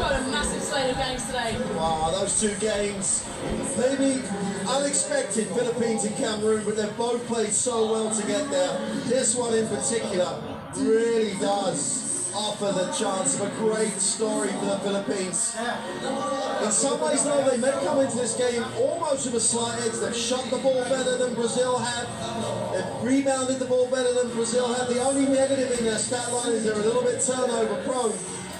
got a massive slate of games today. Wow, those two games, maybe unexpected, Philippines and Cameroon, but they've both played so well to get there. This one in particular really does offer the chance of a great story for the Philippines. In some ways, though, they may come into this game almost with a slight edge. They've shot the ball better than Brazil have. They've rebounded the ball better than Brazil have. The only negative in their stat line is they're a little bit turnover prone.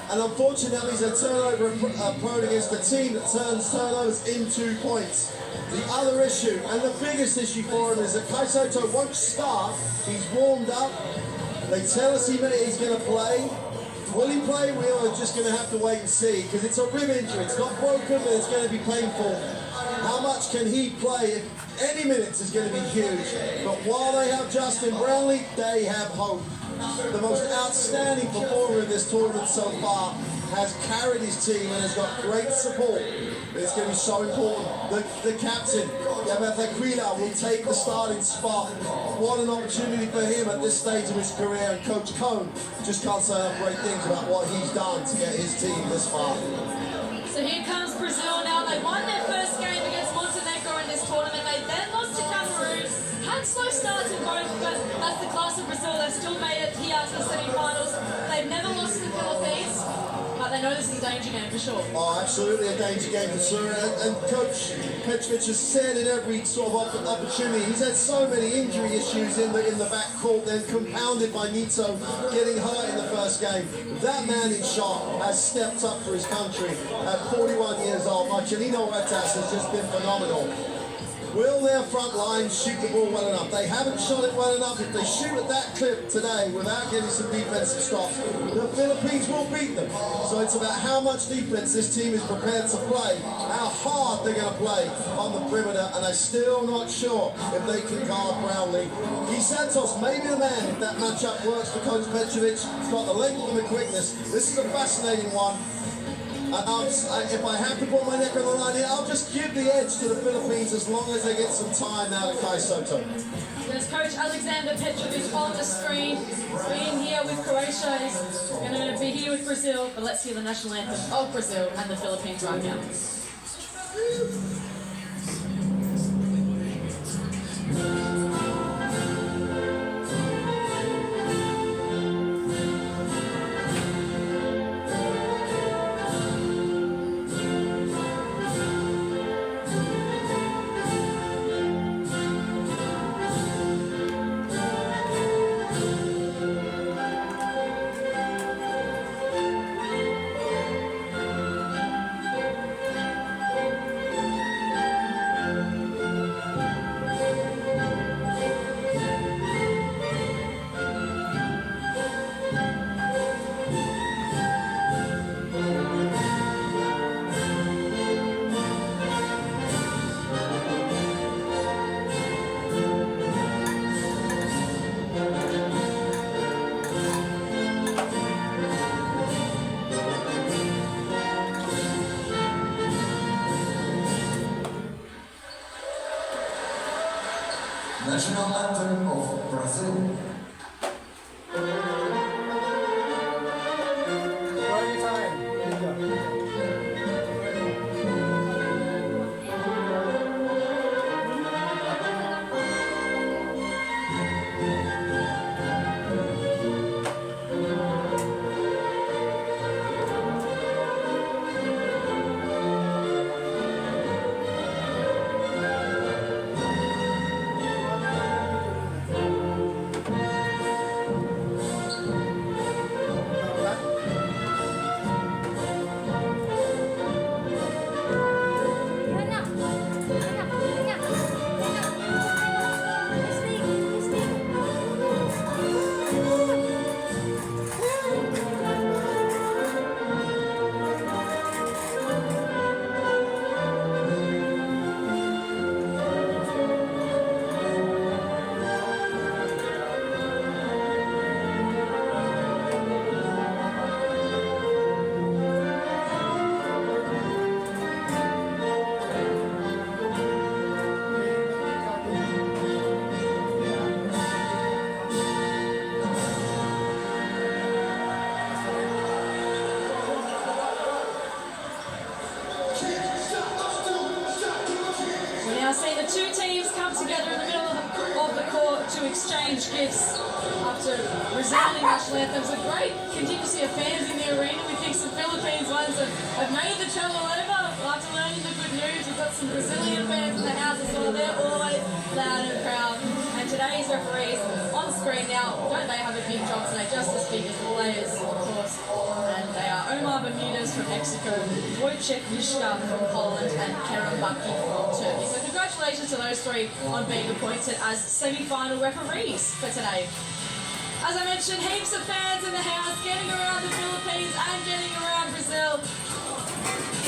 And unfortunately, that means they're turnover prone against a team that turns turnovers into points. The other issue, and the biggest issue for him, is that Kai Soto won't start. He's warmed up. They tell us he's going to play. Will he play? We're just going to have to wait and see, because it's a rib injury. It's not broken, but it's going to be painful. How much can he play? Any minutes is going to be huge. But while they have Justin Brownlee, they have hope. The most outstanding performer in this tournament so far has carried his team and has got great support. It's going to be so important. The captain, Gilas, will take the starting spot. What an opportunity for him at this stage of his career. And Coach Cone just can't say enough great things about what he's done to get his team this far. So here comes Brazil now. They won their first game against Montenegro in this tournament. They then lost to Cameroon. Had slow starts in both, but that's the class of Brazil. They've still made it here to the semi-finals. They've never lost to the Philippines, but they know this is a danger game for sure. Oh, absolutely a danger game for sure. And Coach Petrovic has said in every sort of opportunity, he's had so many injury issues in the backcourt, then compounded by Nito getting hurt in the first game. That man in shot has stepped up for his country at 41 years old. Marcelino Huertas has just been phenomenal. Will their front line shoot the ball well enough? They haven't shot it well enough. If they shoot at that clip today without getting some defensive stops, the Philippines will beat them. So it's about how much defense this team is prepared to play, how hard they're going to play on the perimeter, and I'm still not sure if they can guard Brownlee. Santos may be the man if that matchup works for Coach Petrovic. He's got the length and the quickness. This is a fascinating one. If I have to put my neck on the line here, I'll just give the edge to the Philippines as long as they get some time out of Kai Soto. There's Coach Alexander Petrovic on the screen. He's been here with Croatia. He's going to be here with Brazil. But let's hear the national anthem of Brazil and the Philippines right now. National anthem of Brazil. two teams come together in the middle of the court to exchange gifts after resounding national anthems. A great contingency of fans in the arena. We think some Philippines ones have made the travel over. After learning the good news, we've got some Brazilian fans in the house as well. They're always loud and proud. And today's referees on the screen now, don't they have a big job today? Just as big as the players, of course. And they are Omar Bermudez from Mexico, Wojciech Liszka from Poland, and Kerem Baki from Turkey. So congratulations to those three on being appointed as semi-final referees for today. As I mentioned, heaps of fans in the house getting around the Philippines and getting around Brazil.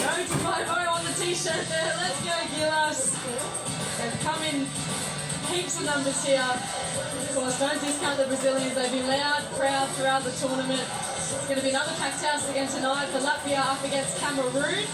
Go to Bobo on the t-shirt there. Let's go, Gilas. They've come in heaps of numbers here. Of course, don't discount the Brazilians. They've been loud, proud throughout the tournament. It's going to be another packed house again tonight for Latvia up against Cameroon.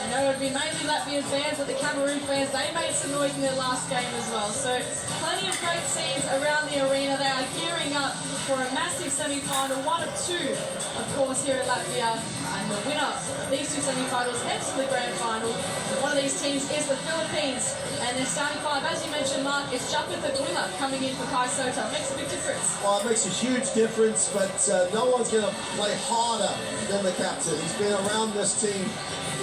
I know it would be mainly Latvian fans, but the Cameroon fans, they made some noise in their last game as well. So plenty of great scenes around the arena. They are gearing up for a massive semi-final, one of two, of course, here at Latvia. And the winner of these two semi-finals heads to the grand final. One of these teams is the Philippines. And their starting five, as you mentioned, Mark, is Japeth Aguila coming in for Kai Sota. Makes a big difference. Well, it makes a huge difference, but no one's going to play harder than the captain. He's been around this team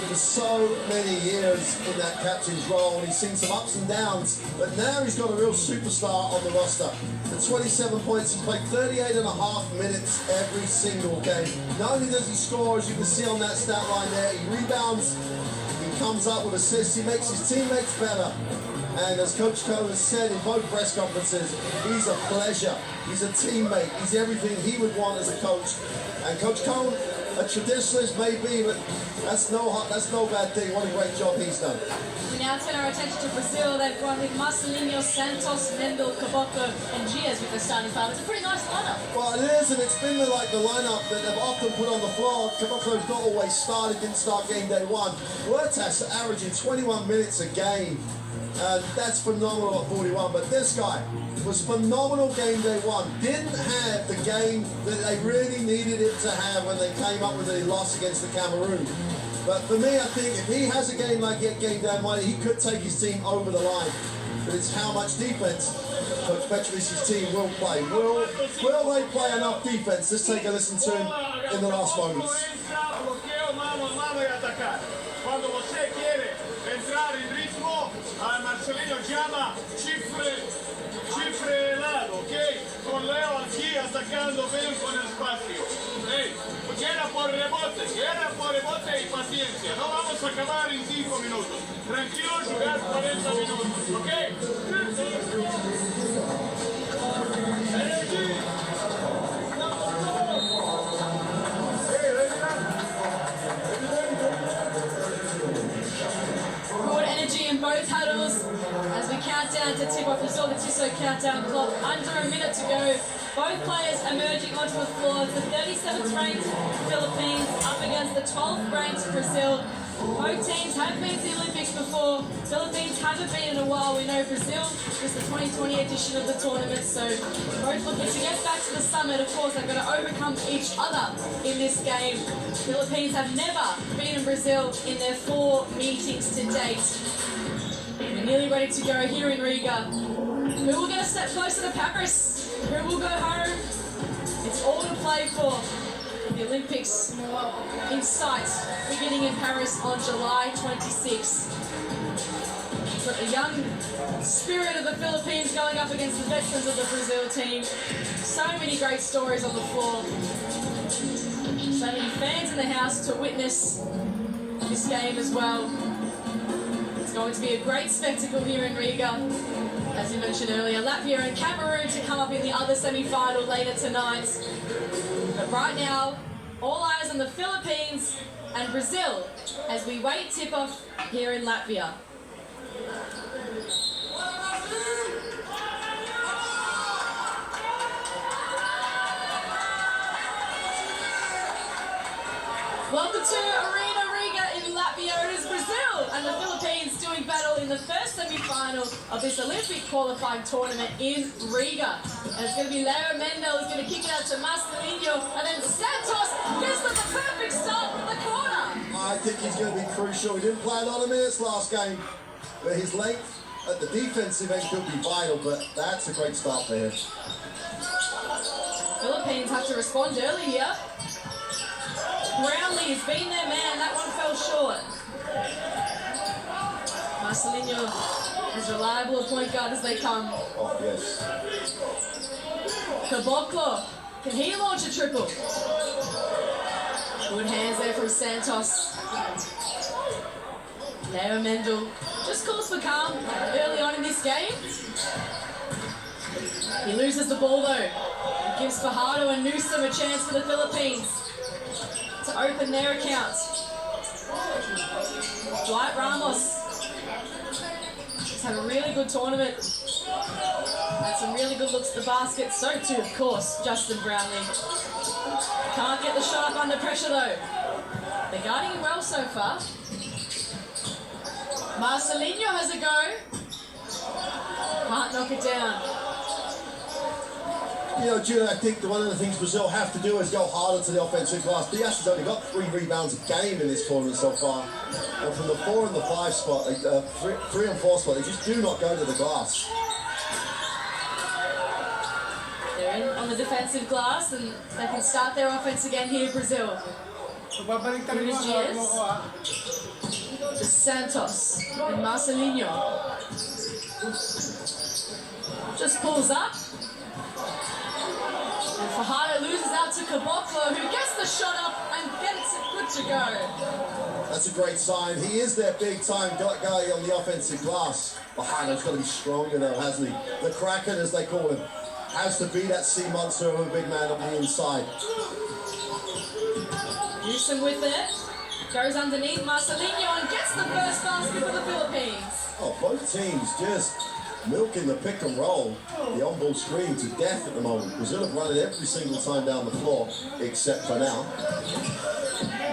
for so many years in that captain's role, and he's seen some ups and downs, but now he's got a real superstar on the roster. At 27 points, he's played 38 and a half minutes every single game. Not only does he score, as you can see on that stat line there, he rebounds, he comes up with assists, he makes his teammates better. And as Coach Cohen has said in both press conferences, he's a pleasure, he's a teammate, he's everything he would want as a coach. And Coach Cohen, a traditionalist maybe, but that's no bad thing. What a great job he's done. We now turn our attention to Brazil. They've gone with Marcelinho, Santos, Mendel, Caboclo, and Gilas with the starting five. It's a pretty nice lineup. Well, it is, and it's been the lineup that they've often put on the floor. Caboclo's not always started, didn't start game day one. Huertas averaging 21 minutes a game. That's phenomenal at 41, but this guy was phenomenal game day one. Didn't have the game that they really needed it to have when they came up with a loss against the Cameroon. But for me, I think if he has a game like game day one, he could take his team over the line. But it's how much defense Coach Petrovic's team will play. Will they play enough defense? Let's take a listen to him in the last moments. Marcelino llama cifre lado, ok? Con Leo aquí atacando bien con el espacio. Hey, guerra por rebote y paciencia. No vamos a acabar en 5 minutos. Tranquilo, jugar 40 minutos, ok? Energy. Good energy in both huddles as we count down to tip off. You saw the Tissot countdown clock. Under a minute to go. Both players emerging onto the floor. The 37th ranked Philippines up against the 12th ranked Brazil. Both teams have been to the Olympics before. Philippines haven't been in a while. We know Brazil is the 2020 edition of the tournament, so both looking to get back to the summit. Of course, they're going to overcome each other in this game. Philippines have never beaten Brazil in their 4 meetings to date. We're nearly ready to go here in Riga. Who will get a step closer to Paris? Who will go home? It's all to play for. The Olympics in sight, beginning in Paris on July 26. But the young spirit of the Philippines going up against the veterans of the Brazil team. So many great stories on the floor. So many fans in the house to witness this game as well. It's going to be a great spectacle here in Riga. As you mentioned earlier, Latvia and Cameroon to come up in the other semi-final later tonight. But right now, all eyes on the Philippines and Brazil as we wait tip-off here in Latvia. Welcome to Arena Riga in Latvia. It is Brazil and the Philippines doing battle in the first semi-final of this Olympic qualifying tournament in Riga. And it's going to be Leo Mendel who's going to kick it out to Marcelinho, and then Santos gets with the perfect start from the corner. I think he's going to be crucial. He didn't play a lot of minutes last game, but his length, at the defensive end could be vital, but that's a great start for him. Philippines have to respond early here. Brownlee has been their man. That one fell short. Marcelinho as reliable a point guard as they come. Oh, yes. Caboclo, can he launch a triple? Good hands there from Santos. Leo Mendel just calls for calm early on in this game. He loses the ball though. It gives Fajardo and Newsom a chance for the Philippines to open their account. Dwight Ramos has had a really good tournament. Had some really good looks at the basket. So too, of course, Justin Brownlee. Can't get the shot up under pressure though. They're guarding him well so far. Marcelinho has a go. Can't knock it down. You know, Judah, I think one of the things Brazil have to do is go harder to the offensive glass. Diaz has only got 3 rebounds a game in this tournament so far. And from the 4 and the 5 spot, 3 and 4 spot, they just do not go to the glass. They're in on the defensive glass and they can start their offense again here, Brazil. Here's Gilas. To Santos and Marcelinho. Just pulls up. And Fajardo loses out to Caboclo, who gets the shot up and gets it good to go. That's a great sign. He is their big-time guy on the offensive glass. Fajardo's got to be stronger though, hasn't he? The Kraken, as they call him, has to be that sea monster of a big man on the inside. Newsom with it. Goes underneath Marcelinho and gets the first basket for the Philippines. Oh, both teams just milking the pick and roll, the on-ball screen to death at the moment. Brazil have run it every single time down the floor, except for now.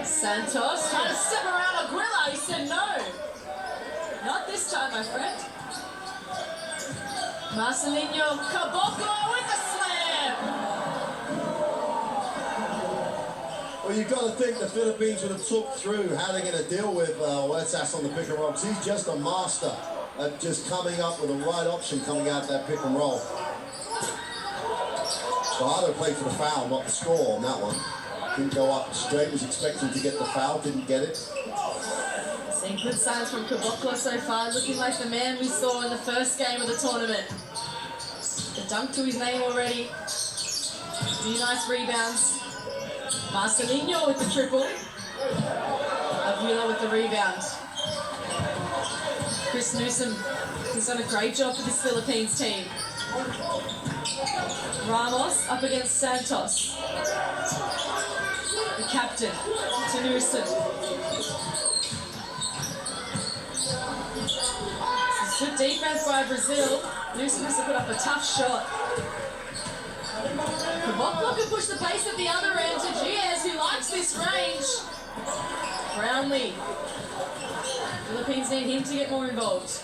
Santos trying to step around Aguila. He said no. Not this time, my friend. Marcelinho, Caboclo with a slam. Well, you've got to think the Philippines would have talked through how they're going to deal with Huertas on the pick and roll, because he's just a master at just coming up with the right option coming out that pick and roll. Fajardo played for the foul, not the score on that one. Didn't go up straight, was expecting to get the foul, didn't get it. Seeing good signs from Caboclo so far, looking like the man we saw in the first game of the tournament. The dunk to his name already. A few nice rebounds. Marcelinho with the triple. Aguila with the rebound. Chris Newsom has done a great job for this Philippines team. Ramos up against Santos. The captain to Newsom. This is good defense by Brazil. Newsom has to put up a tough shot. Caboclo can push the pace at the other end to Gilas, who likes this range. Brownlee. Philippines need him to get more involved.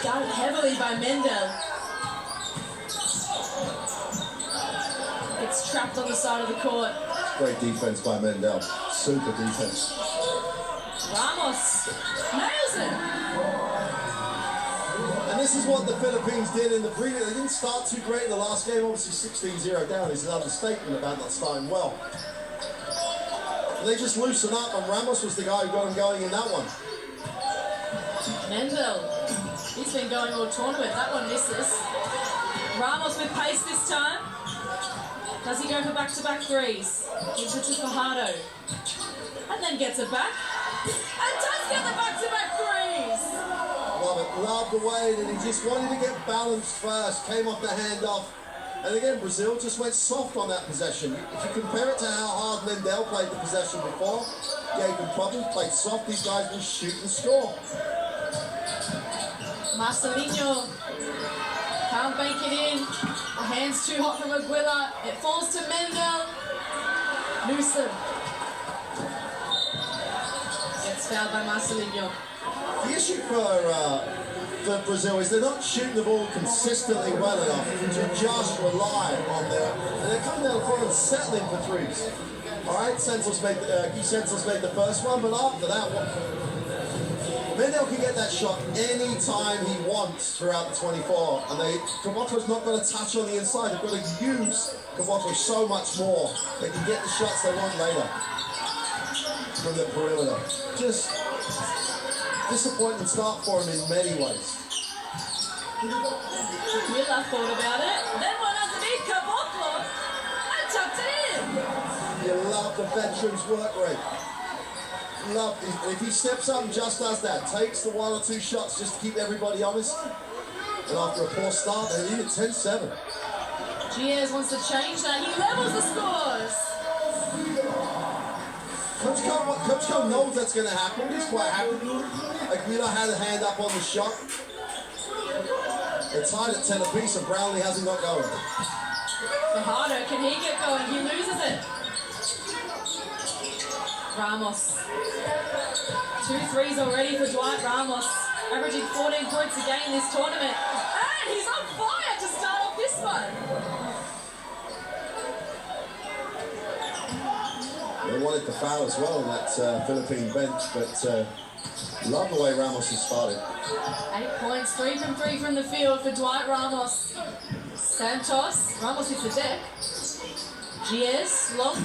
Guarded heavily by Mendel. It's trapped on the side of the court. Great defense by Mendel. Super defense. Ramos nails it. And this is what the Philippines did in the previous. They didn't start too great in the last game. Obviously 16-0 down is an understatement about not starting well. And they just loosen up, and Ramos was the guy who got him going in that one. Mendel, he's been going all tournament. That one misses. Ramos with pace this time. Does he go for back-to-back threes? Gives it to Fajardo. And then gets it back. And does get the back-to-back threes! Love it. Love the way that he just wanted to get balanced first. Came off the handoff. And again, Brazil just went soft on that possession. If you compare it to how hard Mendel played the possession before, gave him problems, played soft, these guys will shoot and score. Marcelinho can't bank it in. The hand's too hot from Aguila. It falls to Mendel. Newsom gets fouled by Marcelinho. The issue for Brazil is they're not shooting the ball consistently well enough to just rely on their. And they're coming down the front and settling for threes. All right, Santos made the first one, but after that one, Mendel can get that shot any time he wants throughout the 24, and Kaboko's not got to touch on the inside. They've got to use Kaboko so much more. They can get the shots they want later from the perimeter. Just disappointing start for him in many ways. Gilas thought about it. Then one underneath Kaboko and tucked it in. You love the veteran's work rate. Love if he steps up and just does that, takes the 1 or 2 shots just to keep everybody honest. And after a poor start, they lead at 10-7. Gilas wants to change that. He levels the scores. Coach Cole knows that's going to happen. He's quite happy. Gilas had a hand up on the shot. They're tied at 10 apiece, and Brownlee hasn't got going. Fajardo, can he get going? He loses it. Ramos. 2 threes already for Dwight Ramos, averaging 14 points a game this tournament. And he's on fire to start off this one. They wanted the foul as well on that Philippine bench, but love the way Ramos has started. 8 points, 3 from 3 from the field for Dwight Ramos. Santos, Ramos hits the deck. Gilas, long 2.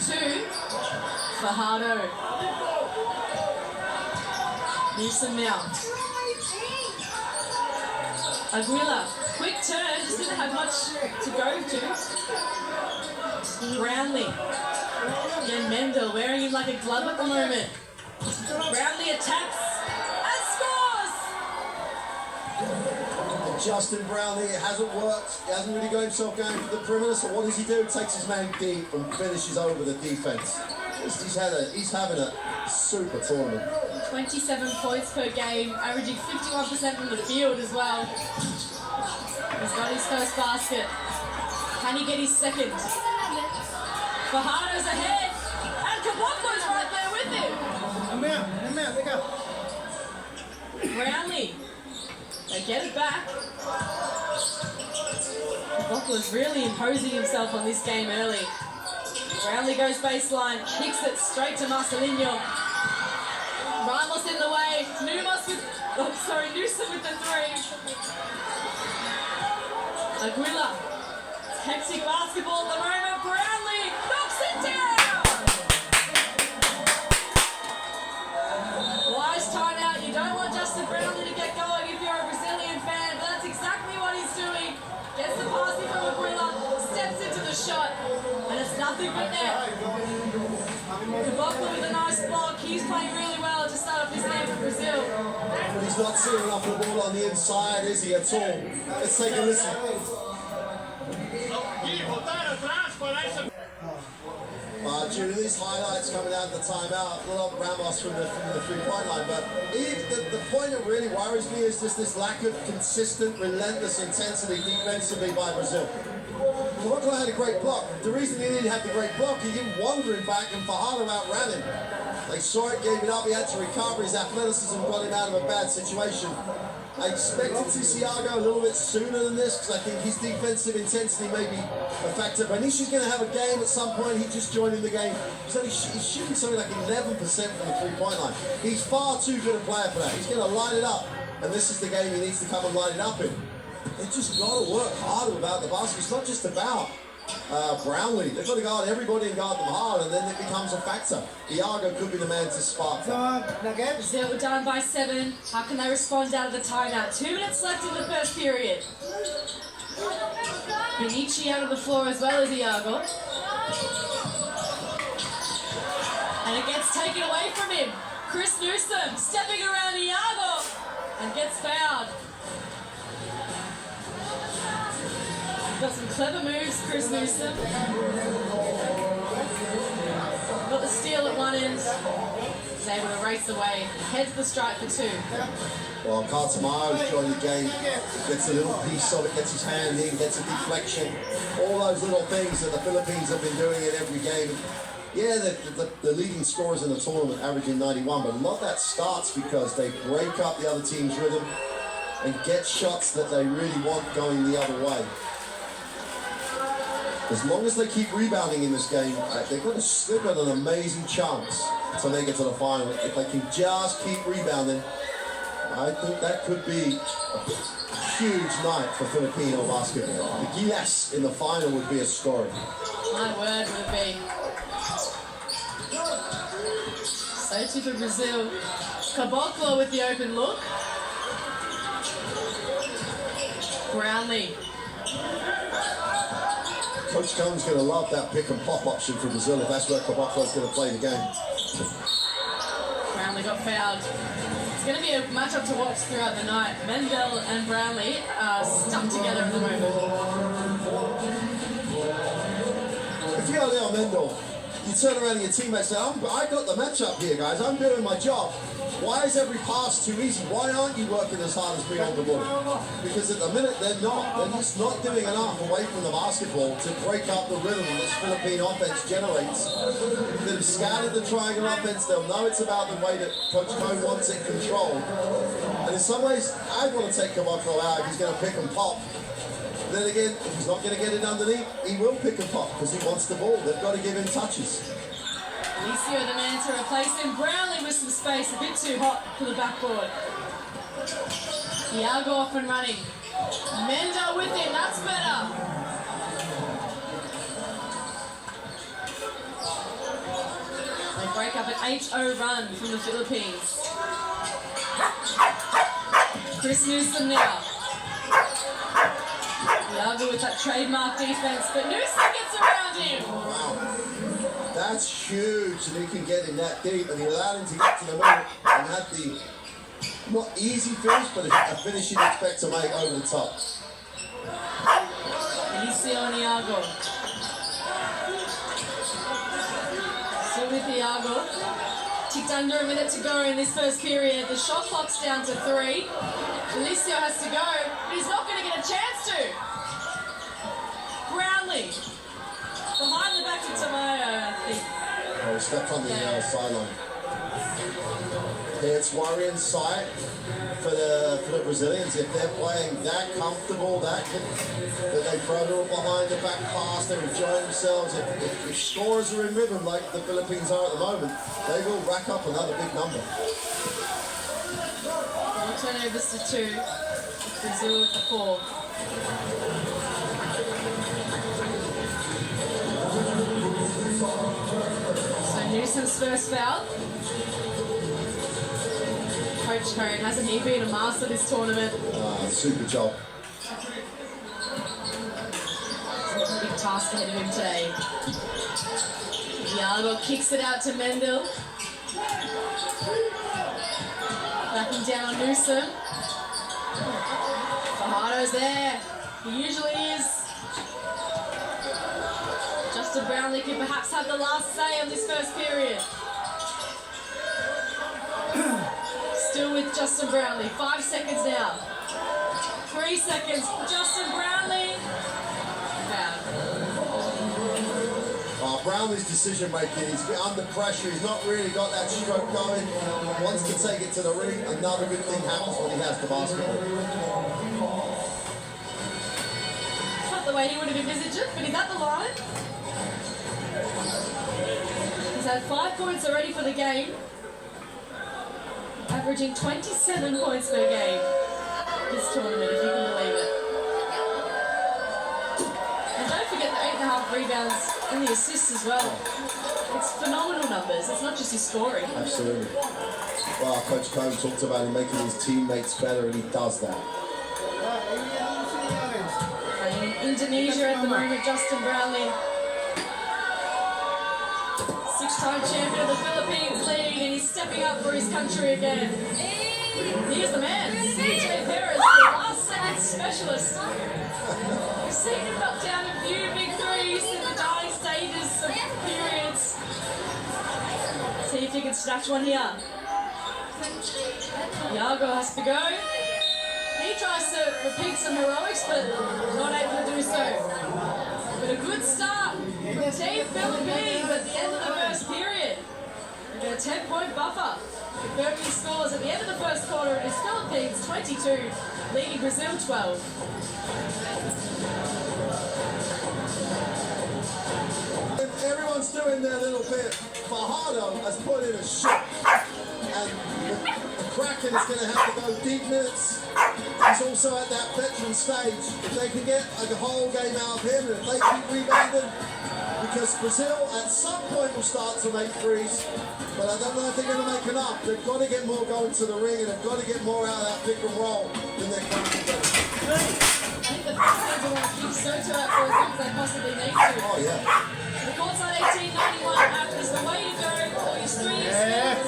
Fajardo. Newsom now. Aguila, quick turn, just didn't have much to go to. Brownlee. Again, Mendel wearing him like a glove at the moment. Brownlee attacks and scores! Justin Brownlee, it hasn't worked. He hasn't really got himself going for the perimeter, so what does he do? Takes his man deep and finishes over the defense. He's having a super tournament. 27 points per game, averaging 51% from the field as well. He's got his first basket. Can he get his second? Fajardo's ahead, and Kaboko's right there with him. They go. Brownlee, they get it back. Kaboko's really imposing himself on this game early. Brownlee goes baseline, kicks it straight to Marcelinho. Ramos in the way, Newsom with the 3. Aguila, hectic basketball at the moment. Brownlee knocks it down! Wise timeout. You don't want Justin Brownlee to get going if you're a Brazilian fan, but that's exactly what he's doing. Gets the pass in from Aguila, steps into the shot, and it's nothing but net. Kaboko with a nice block. He's playing really well to start off this game for Brazil. But he's not seeing enough of the ball on the inside, is he, at all? Let's take a listen. Due to these highlights coming out of the timeout, a lot of Ramos from the 3-point line, but the point that really worries me is just this lack of consistent, relentless intensity defensively by Brazil. Kaboko had a great block. The reason he didn't have the great block, he didn't wander in back, and Fajardo outran him. They saw it, gave it up, he had to recover. His athleticism got him out of a bad situation. I expected to see Thiago a little bit sooner than this, because I think his defensive intensity may be a factor. But Nishi's going to have a game at some point. He just joined in the game. He's shooting something like 11% from the 3-point line. He's far too good a player for that. He's going to light it up, and this is the game he needs to come and light it up in. They've just got to work harder about the basket. It's not just about Brownlee. They've got to guard everybody and guard them hard, and then it becomes a factor. Thiago could be the man to spark that. Brazil down by 7. How can they respond out of the timeout? 2 minutes left in the first period. Benici out of the floor as well as Thiago. And it gets taken away from him. Chris Newsom stepping around Thiago and gets fouled. Got some clever moves, Chris Newsom. Got the steal at one end. He's able to race away. Heads the strike for 2. Well, Cartamaro's joined the game, gets a little piece of it, gets his hand in, gets a deflection. All those little things that the Philippines have been doing in every game. Yeah, the leading scorers in the tournament averaging 91, but a lot of that starts because they break up the other team's rhythm and get shots that they really want going the other way. As long as they keep rebounding in this game, they've got an amazing chance to make it to the final. If they can just keep rebounding, I think that could be a huge night for Filipino basketball. The Gilas in the final would be a story. My word would be. So too for Brazil. Caboclo with the open look. Brownlee. Coach Cohen's going to love that pick and pop option for Brazil if that's where Caboclo's going to play the game. Brownlee got fouled. It's going to be a matchup to watch throughout the night. Mendel and Brownlee are stuck together at the moment. If you're Leo Mendel, you turn around to your teammates and say, I got the matchup here, guys. I'm doing my job. Why is every pass too easy? Why aren't you working as hard as being on the ball? Because at the minute, they're not. They're just not doing enough away from the basketball to break up the rhythm this Philippine offense generates. They've scattered the triangle offense. They'll know it's about the way that Coach Cohen wants it controlled. And in some ways, I'd want to take Caboclo out if he's going to pick and pop. Then again, if he's not going to get it underneath, he will pick and pop because he wants the ball. They've got to give him touches. Alicio the man to replace him. Brownlee with some space, a bit too hot for the backboard. Iago off and running. Mendel with him, that's better. They break up an 8-0 run from the Philippines. Chris Newsom now. Iago with that trademark defense, but Newsom gets around him. Wow. That's huge, and he can get in that deep, and he allowed him to get to the middle and had the not easy finish, but a finish you'd expect to make over the top. Alicio and Iago. Still with Iago. Ticked under a minute to go in this first period. The shot clock's down to 3. Alicio has to go, but he's not going to get a chance to. Brownlee. Behind the back to Tamayo, I think. Oh, he stepped on the sideline. It's worrying sight for the Brazilians if they're playing that comfortable, that they throw it all behind the back pass, they're enjoying themselves. If scorers are in rhythm like the Philippines are at the moment, they will rack up another big number. 4 turnovers to 2. Brazil with the 4. So Newsom's first foul. Coach Cohen, hasn't he been a master this tournament? Super job. Big task ahead of him today. Iago kicks it out to Mendel. Backing down on Newsom. Fajardo's there. He usually is. Justin Brownlee can perhaps have the last say on this first period. Still with Justin Brownlee. 5 seconds now. 3 seconds. Justin Brownlee. Brownlee's decision making, he's under pressure, he's not really got that stroke going, wants to take it to the ring. Another good thing happens when he has the basketball. It's not the way he would have envisaged it, but he's at the line. He's had 5 points already for the game, averaging 27 points per game this tournament, if you can believe it. And don't forget the 8.5 rebounds and the assists as well. It's phenomenal numbers. It's not just his scoring. Absolutely. Well, Coach Cohen talked about him making his teammates better, and he does that. And in Indonesia at the moment, Justin Brownlee, 6-time champion of the Philippines League, and he's stepping up for his country again. Here's the man, CJ Perez, the last second specialist. We've seen him knock down a few big threes in the dying stages of periods. See if he can snatch one here. Iago has to go. He tries to repeat some heroics, but not able to do so. But a good start from Team Philippines at the end of the first period. We've got a 10-point buffer. Confirming scores at the end of the first quarter, it is Philippines 22, leading Brazil 12. Everyone's doing their little bit. Fajardo has put in a shot, and the crack Austin is going to have to go deep minutes. He's also at that veteran stage. If they can get like a whole game out of him, and if they keep rebounding, because Brazil at some point will start to make threes, but I don't know if they're going to make enough. They've got to get more going to the ring, and they've got to get more out of that pick and roll than they're currently getting. I think the Philippines will want to keep Soto out for as long as they possibly need to. Oh, yeah. The courtside 1891 app is the way to go. All your streams,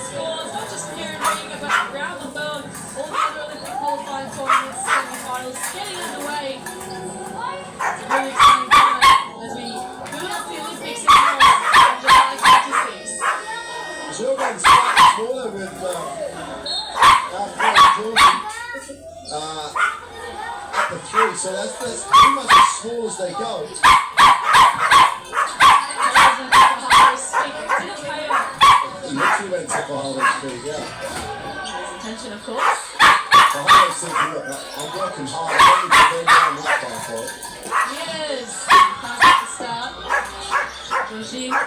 scores, not just here in Ring, but around the world. All the other Olympic qualifying tournaments, semi-finals, getting underway. It's a really exciting time as we build up the Olympics in Paris on July 26. Brazil getting slightly smaller with Jordan at the three, so that's pretty much as small as they go. He literally went to Bahama's feet, yeah. Attention, of course. Bahama's thinking, look, I'm working hard, I don't need to bend down that far for it. Yes, can't get the start. Jorginho.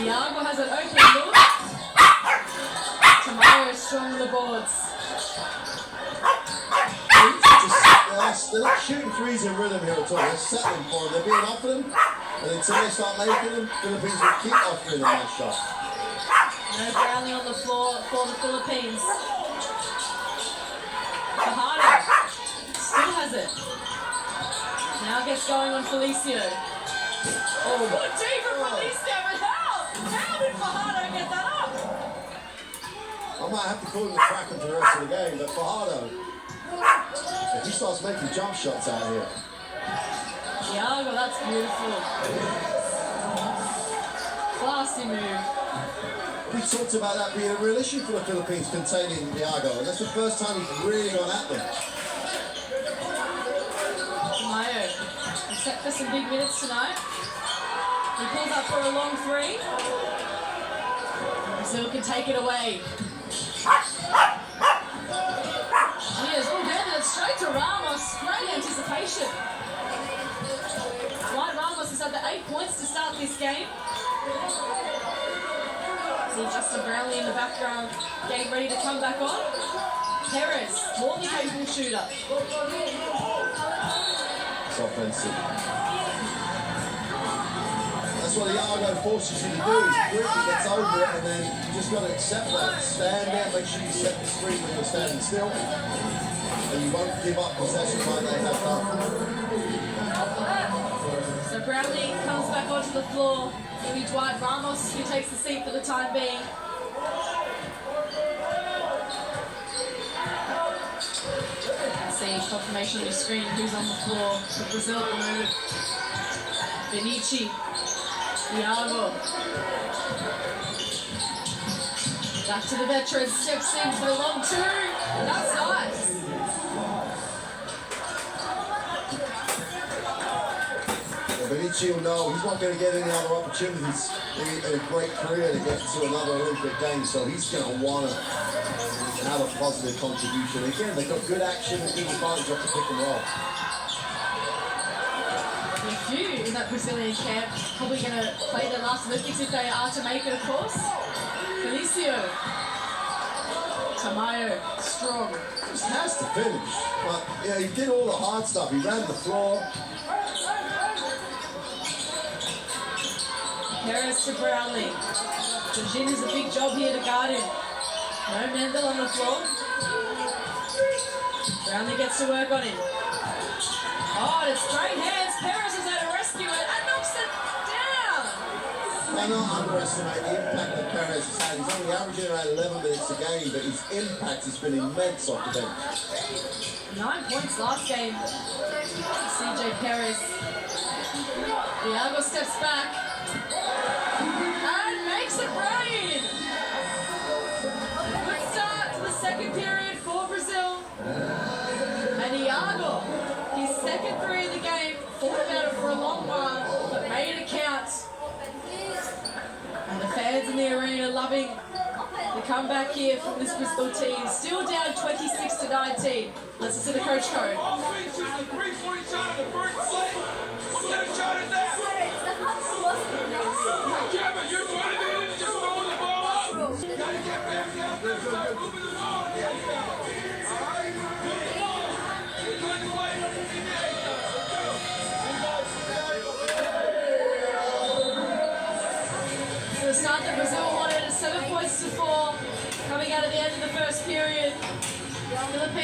Iago has an open look. Tomorrow is strong on the boards. They're not shooting threes in rhythm here at all. They're settling for them. They're being offered them, and until they start making them, Philippines will keep offering them that shot. No Brownlee on the floor for the Philippines. Fajardo still has it. Now gets going on Felicio. Oh, good D from Felicio, but how did Fajardo get that up? I might have to call him the Kraken for the rest of the game, but Fajardo, if he starts making jump shots out here. Iago, that's beautiful. Classy move. We talked about that being a real issue for the Philippines containing Iago, and that's the first time he's really gone at them. Mayo, set for some big minutes tonight. He pulls up for a long three. Brazil can take it away. Here's handed it straight to Ramos. Great anticipation. Dwight Ramos has had the 8 points to start this game. See Justin Brownlee in the background, getting ready to come back on. Perez, more than capable shooter. It's offensive. That's what Iago forces you to do. He quickly gets over it, and then you just got to accept that. Stand there, make sure you set the screen when you're standing still, and you won't give up possession like they have done. So Brownlee comes back onto the floor. It'll be Dwight Ramos who takes the seat for the time being. See confirmation on your screen who's on the floor for Brazil at the moment. Benici, Iago. Back to the veteran, steps in for the long two. That's nice. Benici will know he's not going to get any other opportunities in a great career to get to another Olympic game, so he's going to want to have a positive contribution. Again, they've got good action and good advantage off the pick and roll. A few in that Brazilian camp probably going to play their last Olympics if they are to make it, of course. Felicio. Tamayo, strong. Just has to finish. But, yeah, he did all the hard stuff. He ran the floor. Perez to Brownlee. Jorginho has a big job here to guard him. No Mendel on the floor. Brownlee gets to work on him. Oh, it's great hands. Perez is there to rescue it and knocks it down. I not underestimate the impact that Perez has had. He's only averaging around 11 minutes a game, but his impact has been immense off the bench. 9 points last game. CJ Perez. Iago steps back. And makes it rain! Good start to the second period for Brazil. And Iago, his second three of the game, thought about it for a long while, but made it count. And the fans in the arena loving the comeback here from this Bristol team. Still down 26-19. Let's listen to Coach Code. Three-point shot in the first play. What kind of shot is that? Kevin, you're trying to do it, just throwing the ball up. You gotta get back down there, start moving the ball.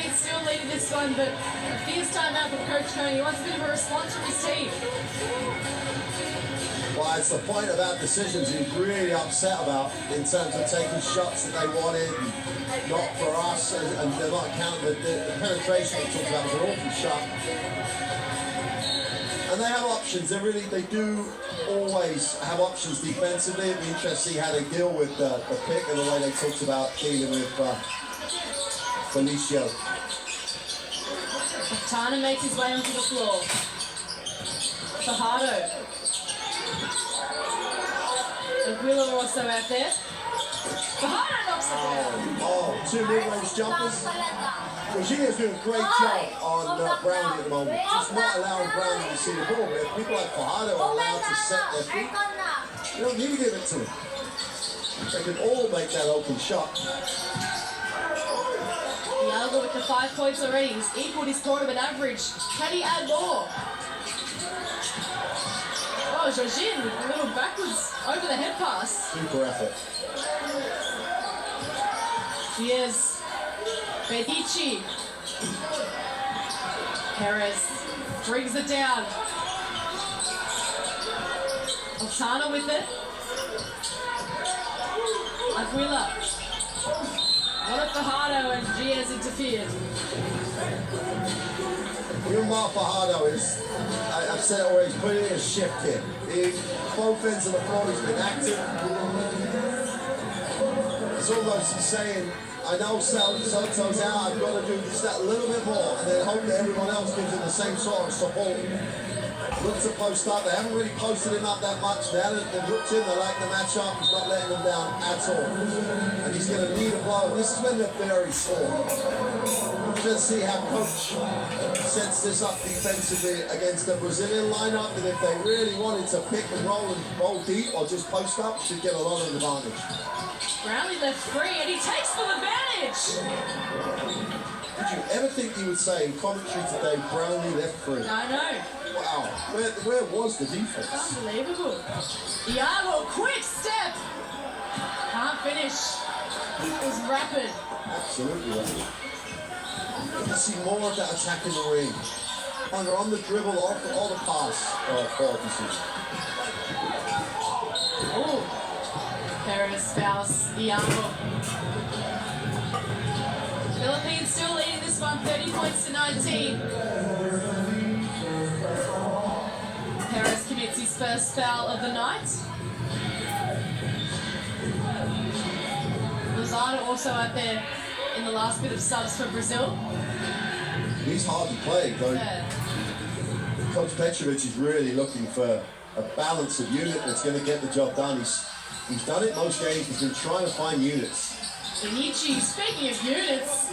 Philippines still leading this one, but a fierce time out from Coach Cohn. He wants a bit of a response from his team. Well, it's the point about decisions he's really upset about in terms of taking shots that they wanted, and not for us, and they're not counting the penetration he talked about was an awful shot. And they have options. They do always have options defensively. It'd be interesting to see how they deal with the pick and the way they talked about dealing with Felicio. Tana makes his way onto the floor. Fajardo. Aguila also out there. Fajardo knocks it down. Oh, two mid-range jumpers. Gilas doing a great job on Brownlee at the moment. Just not allowing Brownlee to see the ball. But if people like Fajardo are allowed to set their feet, you don't need to give it to them. They can all make that open shot. Diallo with the 5 points already. He's equaled his tournament average. Can he add more? Oh, Jorginho with a little backwards over the head pass. Super effort. Here's Benici. Perez brings it down. Altana with it. Aguila. What if Fajardo and Gilas interfered? Umar Fajardo is, I've said it already, he's putting in a shift here. Both ends of the floor, he's been active. It's almost he's saying, I know Soto's out, I've got to do just that little bit more, and then hope that everyone else gives him the same sort of support. Look to post up, they haven't really posted him up that much. Now that they've looked in, they like the matchup, he's not letting them down at all. And he's going to need a blow. This is when they're very sore. Let's see how Coach sets this up defensively against the Brazilian lineup, and if they really wanted to pick and roll deep or just post up, should get a lot of advantage. Brownlee left free and he takes full advantage. Did you ever think you would say in commentary today, Brownlee left free? I know. Wow, where was the defense? Unbelievable. Iago, quick step. Can't finish. It was rapid. Absolutely rapid. You see more of that attack in the ring. Either on the dribble or the pass. Oh. Perez fouls Iago. Philippines still leading this one, 30 points to 19. Perez commits his first foul of the night. Lozada also out there in the last bit of subs for Brazil. He's hard to play, though. Yeah. Coach Petrovic is really looking for a balance of unit that's going to get the job done. He's done it most games. He's been trying to find units. Benici, speaking of units,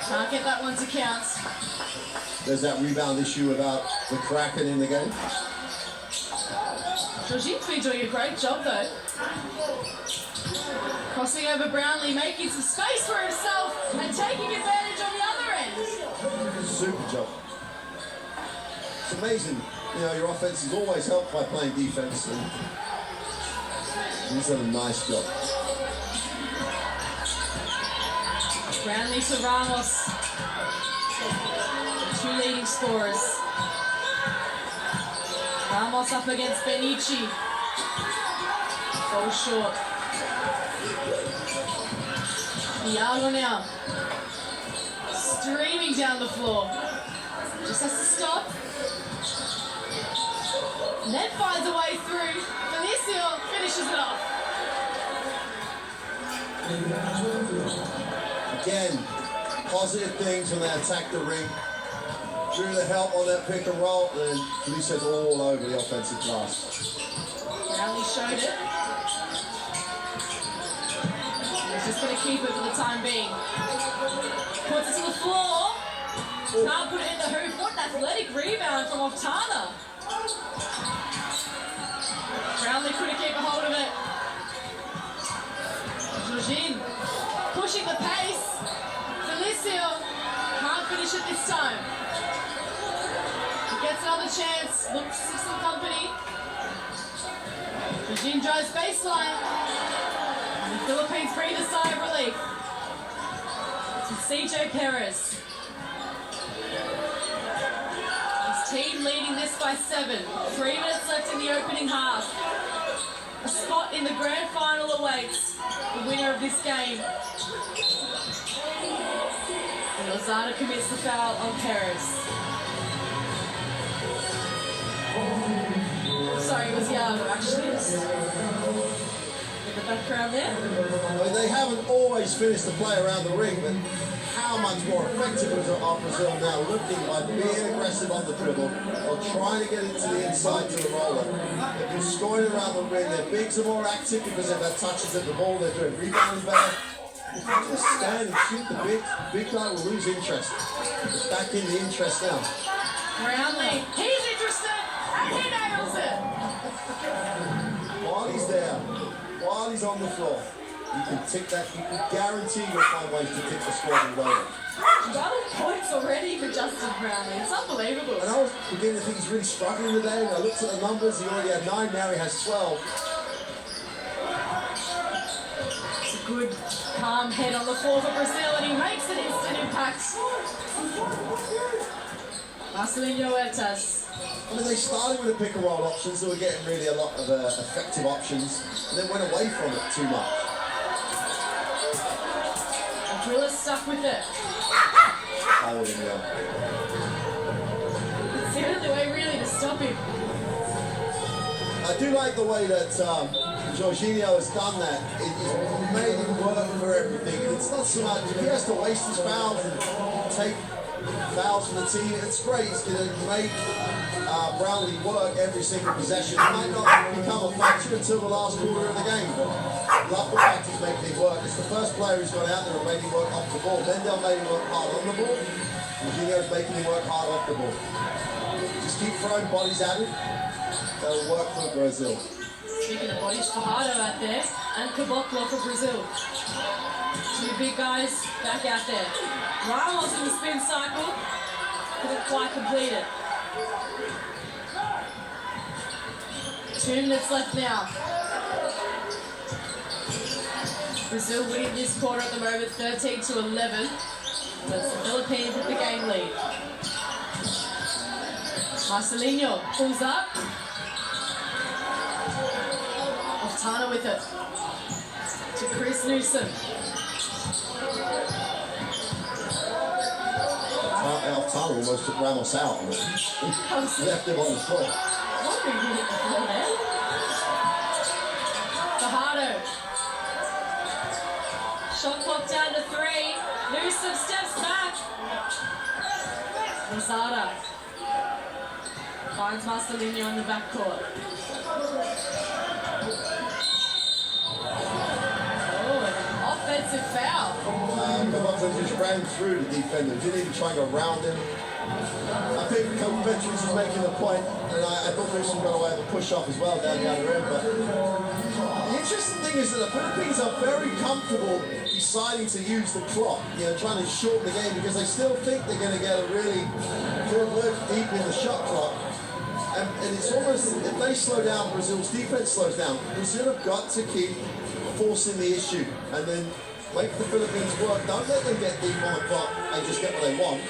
can't get that one to count. There's that rebound issue about the Kraken in the game. Jorginho's been doing a great job though. Crossing over Brownlee, making some space for himself and taking advantage on the other end. Super job. It's amazing. You know, your offense is always helped by playing defense. And he's done a nice job. Brownlee to Ramos. Two leading scorers. Ramos up against Benici. Falls short. Iago now. Streaming down the floor. Just has to stop. Ned finds a way through. Felicio finishes it off. Again, positive things when they attack the ring. Drew the help on that pick and roll, and Gilas all over the offensive glass. Brownlee showed it. He's just going to keep it for the time being. Puts it to the floor. Can't put it in the hoop. What an athletic rebound from Altana. Brownlee couldn't keep a hold of it. Jorginho pushing the pace. Felicio can't finish it this time. He gets another chance. Looks for some company. Jorginho drives baseline. And the Philippines breathe a sigh of relief. It's CJ Perez. leading this by 7. 3 minutes left in the opening half. A spot in the grand final awaits the winner of this game. And Lozada commits the foul on Perez. Sorry, it was Yago actually. In the background there. I mean, they haven't always finished the play around the ring, but how much more effective are Brazil now looking by being aggressive on the dribble or trying to get into the inside to the roller. They've been scoring around the ring. Their bigs are more active because they've had touches at the ball. They're doing rebounding better. If you just stand and shoot, the big guy will lose interest. It's back in the interest now. Brownlee, he's interested and he nails it. While he's there, while he's on the floor, you can tick that, you can guarantee you'll find ways to tick the score and lower. 12 points already for Justin Brownlee. It's unbelievable. And I was beginning to think he's really struggling today. When I looked at the numbers, he already had 9, now he has 12. It's a good, calm head on the floor for Brazil, and he makes an instant impact. Marcelinho Huertas. I mean, they started with a pick and roll options, so we're getting really a lot of effective options, and then went away from it too much. Gilas stuck with it. Oh, yeah. It's the only way really to stop him. I do like the way that Jorginho has done that. He's made him work for everything. It's not so much, if he has to waste his fouls and take fouls from the team, it's great. He's going to make Brownlee work every single possession. It might not become a factor until the last quarter of the game, but I love the fact he's making him work. It's the first player who's gone out there and made him work off the ball. Mendel made him work hard on the ball. Jorginho's making him work hard off the ball. Just keep throwing bodies at him. That'll work for Brazil. Speaking of bodies, Fajardo out there, and Caboclo for Brazil. 2 big guys back out there. Ramos in the spin cycle, couldn't quite complete it. 2 minutes left now. Brazil winning this quarter at the moment, 13-11. That's the Philippines with the game lead. Marcelinho pulls up. Tana with it. To Chris Newsom. Tana almost took Ramos out. Left him on the floor. What did he hit the floor there? Fajardo. Shot clock down to 3. Newsom steps back. Lozada finds Marcelinho in the backcourt. Offensive foul. Caboclo just ran through the defender, didn't even try and go around him. I think Veterans is making a point, and I thought Newsom got away with a push-off as well down the other end. But the interesting thing is that the Philippines are very comfortable deciding to use the clock, trying to shorten the game because they still think they're going to get a really good look deep in the shot clock. And it's almost, if they slow down, Brazil's defense slows down. Brazil have got to keep forcing the issue and then make the Philippines work. Don't let them get deep on the clock and just get what they want.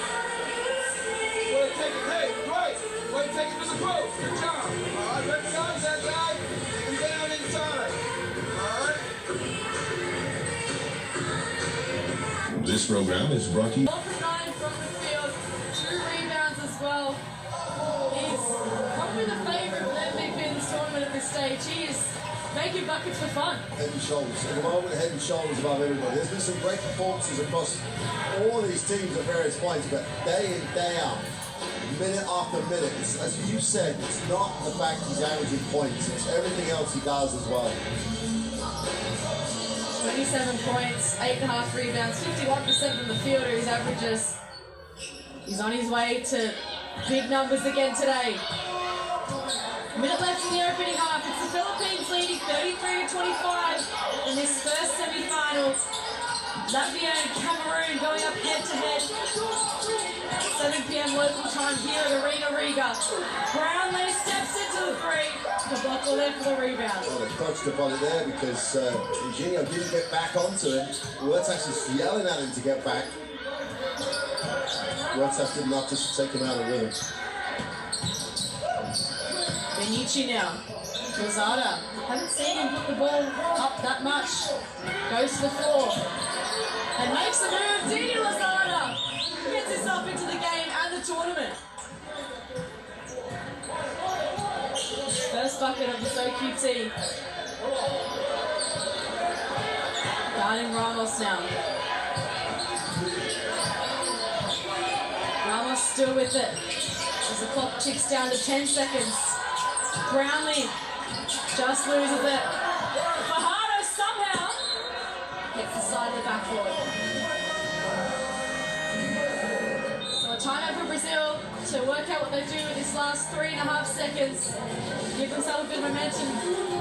Way to take it, hey, right. Way to take it to the post. Good job. All right, let's go, that guy. Take him down inside. All right. This program is brought to you. 4 from 9 from the field, 2 rebounds as well. He's probably the favourite for MVP in this tournament at this stage. He is making buckets for fun. Head and shoulders. At the moment, head and shoulders above everybody. There's been some great performances across all these teams at various points, but day in, day out, minute after minute, as you said, it's not the fact he's averaging points, it's everything else he does as well. 27 points, 8.5 rebounds, 51% from the field are his averages. He's on his way to big numbers again today. Minute left in the opening half. It's the Philippines leading 33-25 in this first semi-final. Latvia and Cameroon going up head-to-head. 7 p.m. local time here at Arena Riga. Brownlee steps into the 3. Caboclo there for the rebound. Well, they coached up on it there because Eugenio didn't get back onto him. Huertas is yelling at him to get back. Huertas did not just take him out of rhythm. Benici now. Rosada. Haven't seen him put the ball up that much. Goes to the floor. And makes the move. Didi Lozada gets himself into the game and the tournament. First bucket of the SoQT. Guarding Ramos now. Ramos still with it. As the clock ticks down to 10 seconds. Brownlee just loses it. Fajardo somehow hits the side of the backboard. So a timeout for Brazil to work out what they do with this last 3.5 seconds. Give themselves a bit of momentum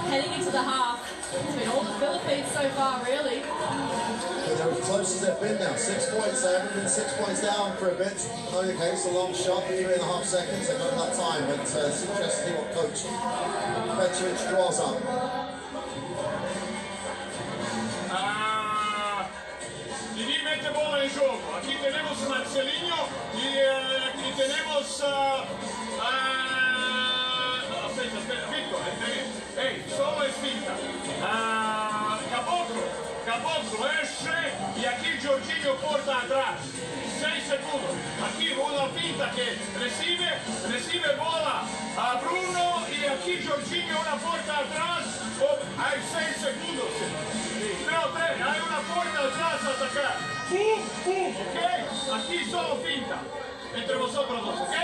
heading into the half. It's been all the Philippines so far, really. But they're as close as they've been now. 6 points. They haven't been 6 points down for a bit. Only case, a long shot, 3.5 seconds. They've got enough time, but it's interesting to see what Coach Petrovic draws up. Didi mete bola en juego. Aquí tenemos Marcelinho y tenemos espera, Víctor, hey, solo es finta. Caboclo, y aquí Jorginho corta atrás. 6 segundos. Aquí una finta que recibe bola a Bruno y aquí Jorginho una puerta atrás. Hay 6 segundos. No, hay una puerta atrás a atacar. ¡Pum! ¿Ok? Aquí solo finta. Entre vosotros dos, ¿ok?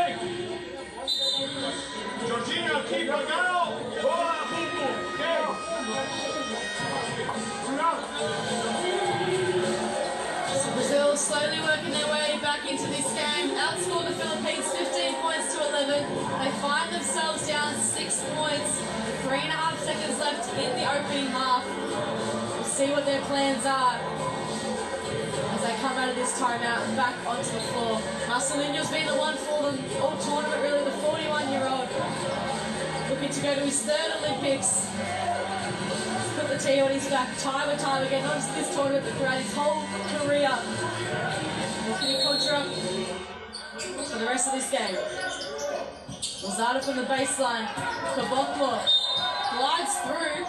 Jorginho aquí pagado. Bola, pum, ¿ok? So Brazil slowly working their way back into this game. Outscored the Philippines 15 points to 11. They find themselves down 6 points. 3.5 seconds left in the opening half. We'll see what their plans are as they come out of this timeout and back onto the floor. Marcelinho's been the one for them all tournament, really, the 41-year-old. Looking to go to his 3rd Olympics. Put the tee on his back time and time again, not just this tournament, but throughout his whole career. Looking Contra for the rest of this game. Lozada from the baseline. Caboclo glides through.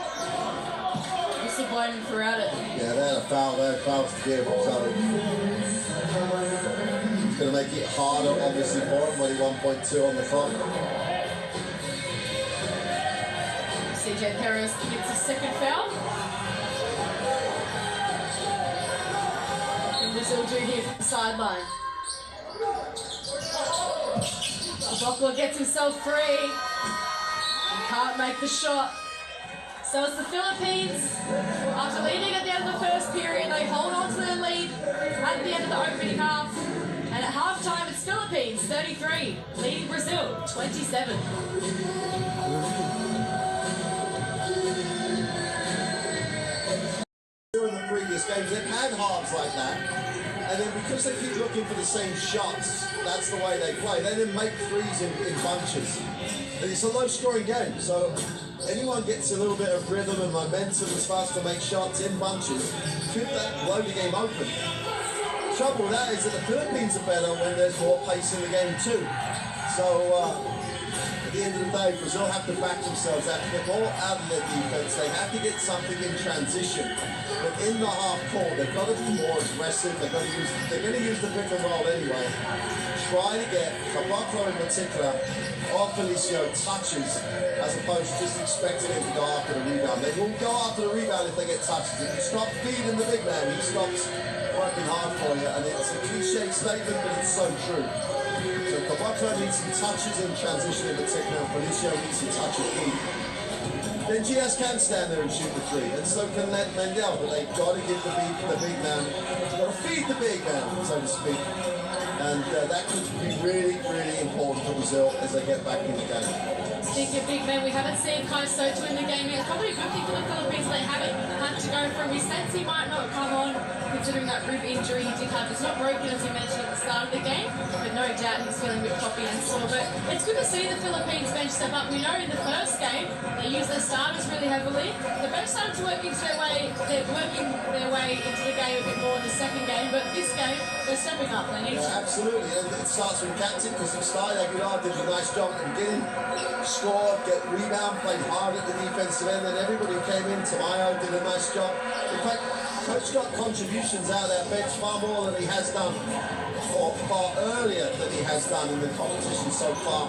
Disappointing throughout it. Yeah, they had a foul there, fouls to give, so it's going to make it harder, obviously, for him, only 1.2 on the clock. CJ Perez gets his 2nd foul. And Brazil do here from the sideline. Caboclo gets himself free. He can't make the shot. So it's the Philippines, after leading at the end of the first period, they hold on to their lead at the end of the opening half. And at halftime, it's Philippines 33, leading Brazil 27. In the previous games, they've had halves like that. And then because they keep looking for the same shots, that's the way they play. They then make threes in bunches. And it's a low-scoring game, so anyone gets a little bit of rhythm and momentum and starts to make shots in bunches, could that blow the game open? The trouble with that is that the Philippines are better when there's more pace in the game too. So at the end of the day, Brazil have to back themselves out. Get more out of their defense. They have to get something in transition. But in the half court, they've got to be more aggressive. They're going to use the pick and roll anyway. Try to get Caboclo in particular or Felicio touches as opposed to just expecting him to go after the rebound. They will go after the rebound if they get touches. If you stop feeding the big man, he stops working hard for you. And it's a cliche statement, but it's so true. So Caboclo needs some touches in transition in particular. Felicio needs some touches in. Then Gilas can stand there and shoot the 3, and so can Mendel, but they've got to give the big man, got to feed the big man, so to speak. And that could be really, really important for Brazil as they get back in the game. Speaking of big men, we haven't seen Kai Soto in the game yet. It's probably a good thing for the Philippines they haven't had to go from. He sense he might not come on, considering that rib injury he did have. It's not broken, as you mentioned at the start of the game, but no doubt he's feeling a bit cocky and sore. But it's good to see the Philippines bench step up. We know in the first game, they used their starters really heavily. The bench started to work into their way. They're working their way into the game a bit more in the second game, but this game, they're stepping up. They need to. Absolutely, and it starts with the captain because Gilas did a nice job at the beginning, scored, get rebound, played hard at the defensive end, and everybody who came in. Tamayo did a nice job. In fact, Coach got contributions out of that bench far more than he has done, or far earlier than he has done in the competition so far.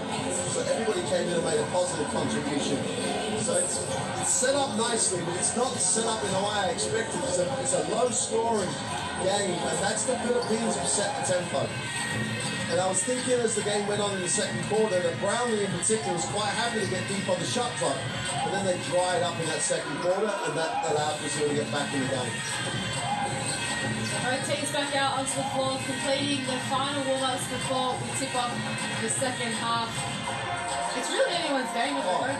So everybody came in and made a positive contribution. So it's set up nicely, but it's not set up in the way I expected. It's a low-scoring game, and that's the Philippines who set the tempo. And I was thinking as the game went on in the second quarter that Brownlee in particular was quite happy to get deep on the shot clock, but then they dried up in that second quarter, and that allowed Brazil to get back in the game. Both teams back out onto the floor, completing their final warm-ups before we tip off the second half. It's really anyone's game at the moment.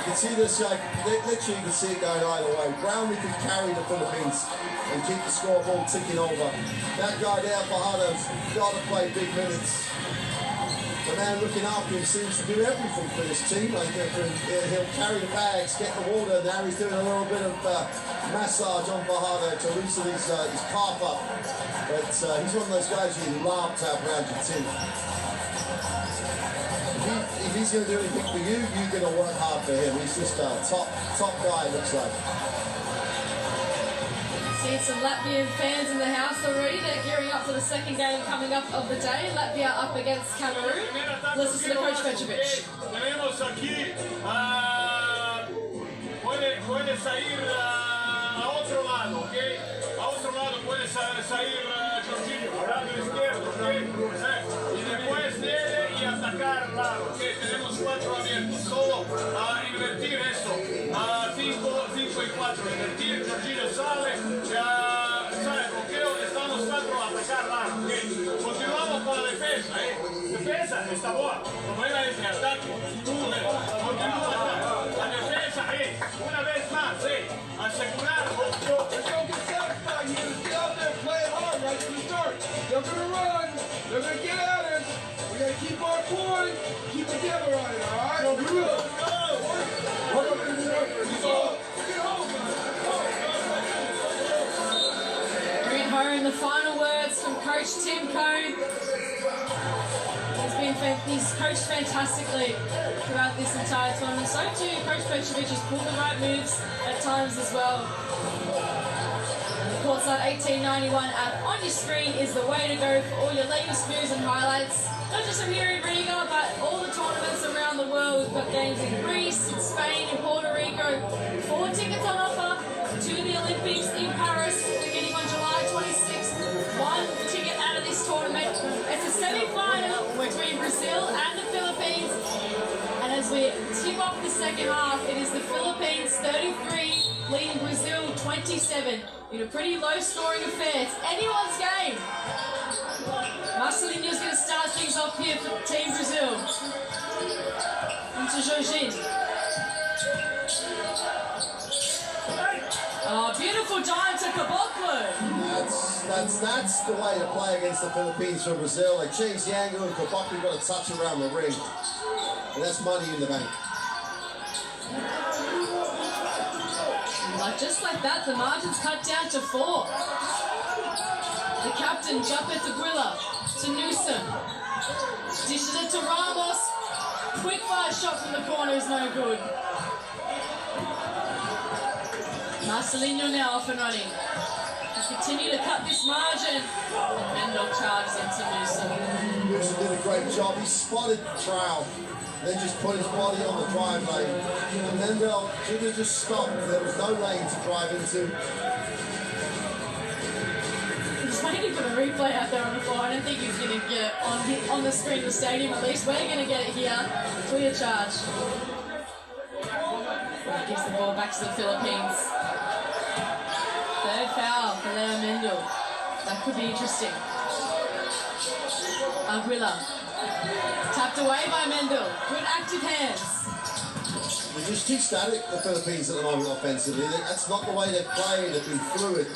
You can see this, literally you can see it going either way. Brownlee can carry the Philippines and keep the scoreboard ticking over. That guy there, Fajardo's got to play big minutes. The man looking after him seems to do everything for this team. Like, he'll carry the bags, get the water. Now he's doing a little bit of massage on Fajardo to loosen his calf up. But he's one of those guys you love to have around your team. If he's going to do anything for you, you're going to work hard for him. He's just a top guy, it looks like. See some Latvian fans in the house already. They're gearing up for the second game coming up of the day. Latvia up against Cameroon. Listen to the coach Petrovic. Tenemos aquí, puede salir a otro lado, ¿ok? A otro lado puede salir Jorginho, al lado izquierdo, ¿ok? Y después de él y atacar al lado, ¿ok? Tenemos 4 abiertos. Solo invertir eso. 5 y 4. Invertir, Jorginho sale, sale bloqueo, estamos 4 a atacar lado, ¿ok? Continuamos con la defensa, Defensa está buena. Como era ese ataque. Continúa la defensa, una vez más, asegurar. Let's go get satisfied here. Let's get out there and play it hard right from the start. They're going to run. They're going to get at us. We got to keep our point. Keep together on it, all right? Go, go. Bring home the final words from Coach Tim Cone. He's coached fantastically throughout this entire tournament. So too, Coach Petrovic has pulled the right moves at times as well. Courtside 1891 app on your screen is the way to go for all your latest news and highlights. Not just from here in Riga, but all the tournaments around the world. We've got games in Greece, in Spain, in Puerto Rico. 4 tickets on offer to the Olympics in Paris, beginning on July 26th. 1 ticket out of this tournament. It's a semi-final between Brazil and the Philippines. And as we tip off the second half, it is the Philippines 33 leading Brazil 27 in a pretty low-scoring affair. It's anyone's game. Marcelinho's going to start things off here for Team Brazil. Into Jorginho. Oh, beautiful dive to Caboclo. That's the way to play against the Philippines from Brazil. They changed the angle and Caboclo got a touch around the ring. And that's money in the bank. But just like that, the margin's cut down to 4. The captain, Jumper to Gilas, to Newsom. Dishes it to Ramos. Quick fire shot from the corner is no good. Marcelinho now off and running. They continue to cut this margin. And Mendel charges into Newsom. Newsom did a great job. He spotted the trowel. Then just put his body on the drive lane. And Mendel should have just stopped. There was no lane to drive into. Just waiting for the replay out there on the floor. I don't think he's going to get it on the screen of the stadium at least. We're going to get it here. Clear charge. That gives the ball back to the Philippines. Third foul for Leo Mendel. That could be interesting. Aguila. Tapped away by Mendel. Good active hands. They're just too static, the Philippines, at the moment offensively. That's not the way they play. They've been fluid.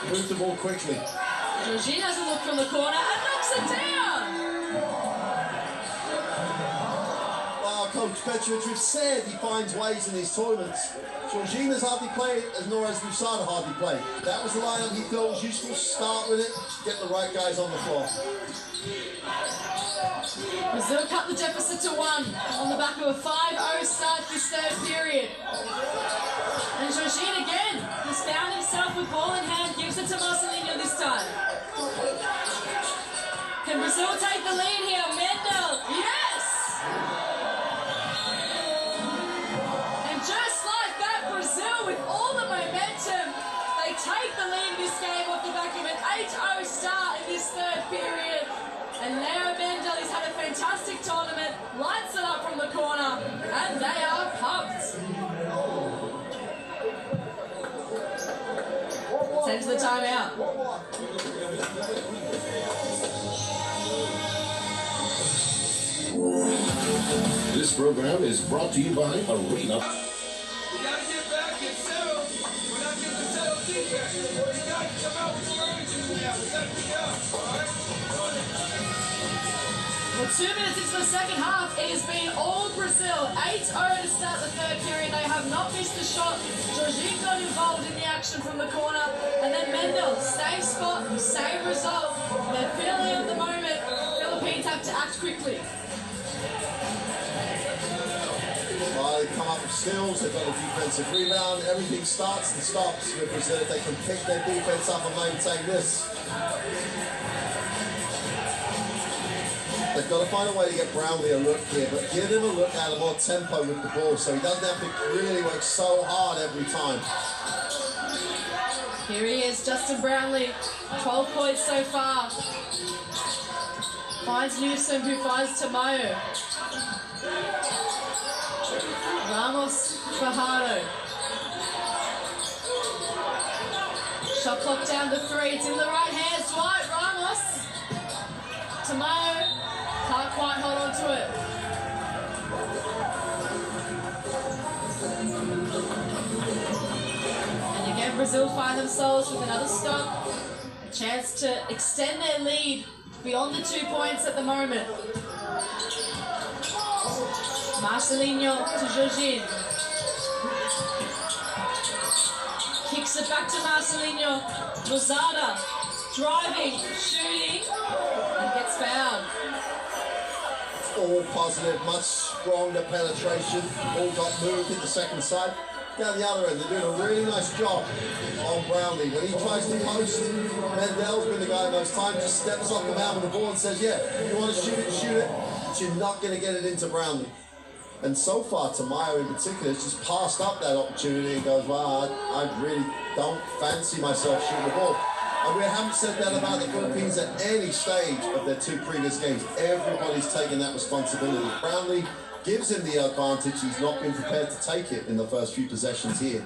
Move the ball quickly. Jorginho has a look from the corner and knocks it down. Oh, Coach Petrovic said he finds ways in these tournaments. Georgina's hardly played, nor has Lusada hardly played. That was the lineup he thought was useful. Start with it, get the right guys on the floor. Brazil cut the deficit to 1 on the back of a 5-0 start this third period. And Jorginho again has found himself with ball in hand, gives it to Marcelinho this time. Can Brazil take the lead here? Mendel, yes! And just like that, Brazil with all the momentum, they take the lead in this game off the back of an 8-0 start in this third period. And Leo Mendel has had a fantastic tournament, lights it up from the corner, and they are pumped. Sends the timeout. This program is brought to you by Arena. We gotta get back and settle. We're not getting settled defense. We got to come out with some urgency now. We got to pick it up, all right? Well, 2 minutes into the second half, it has been all Brazil. 8-0 to start the third period. They have not missed a shot. Jorginho got involved in the action from the corner. And then Mendel, same spot, same result. They're feeling at the moment. Philippines have to act quickly. Well, they come up with steals, they've got a defensive rebound, everything starts and stops with Brazil if they can pick their defense up and maintain this. They've got to find a way to get Brownlee a look here, but give him a look at a more tempo with the ball so he doesn't have to really work so hard every time. Here he is, Justin Brownlee, 12 points so far. Finds Newsom, who finds Tamayo. Ramos, Fajardo. Shot clock down to 3, it's in the right hands, Dwight Ramos. Tamayo can't quite hold on to it. And again, Brazil find themselves with another stop. A chance to extend their lead beyond the 2 points at the moment. Marcelinho to Jorginho. Kicks it back to Marcelinho. Lozada driving, shooting, and gets fouled. All positive, much stronger penetration. Ball got moved in the second side. Down the other end, they're doing a really nice job on Brownlee. When he tries to post, Mendel's been the guy most time, just steps up the mound with the ball and says, yeah, if you want to shoot it, but you're not going to get it into Brownlee. And so far, Tamayo in particular has just passed up that opportunity and goes, well, I really don't fancy myself shooting the ball. And we haven't said that about the Philippines at any stage of their 2 previous games. Everybody's taken that responsibility. Brownlee gives him the advantage. He's not been prepared to take it in the first few possessions here.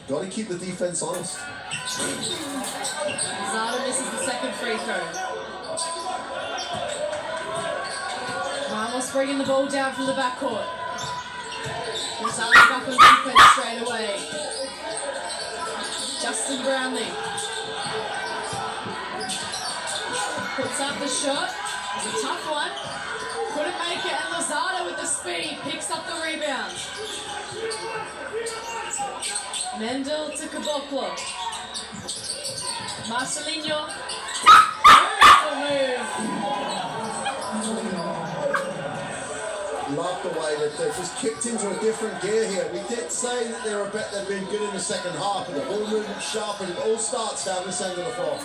Got to keep the defense honest. Zada misses the second free throw. Ramos bringing the ball down from the backcourt. Zada back on defense straight away. Justin Brownlee puts up the shot. It's a tough one. Couldn't make it, and Lozada with the speed picks up the rebound. Mendel to Caboclo. Marcelinho. Love the way that they've just kicked into a different gear here. We did say that they've been good in the second half, and the ball movement sharp, and it all starts down this end of the floor.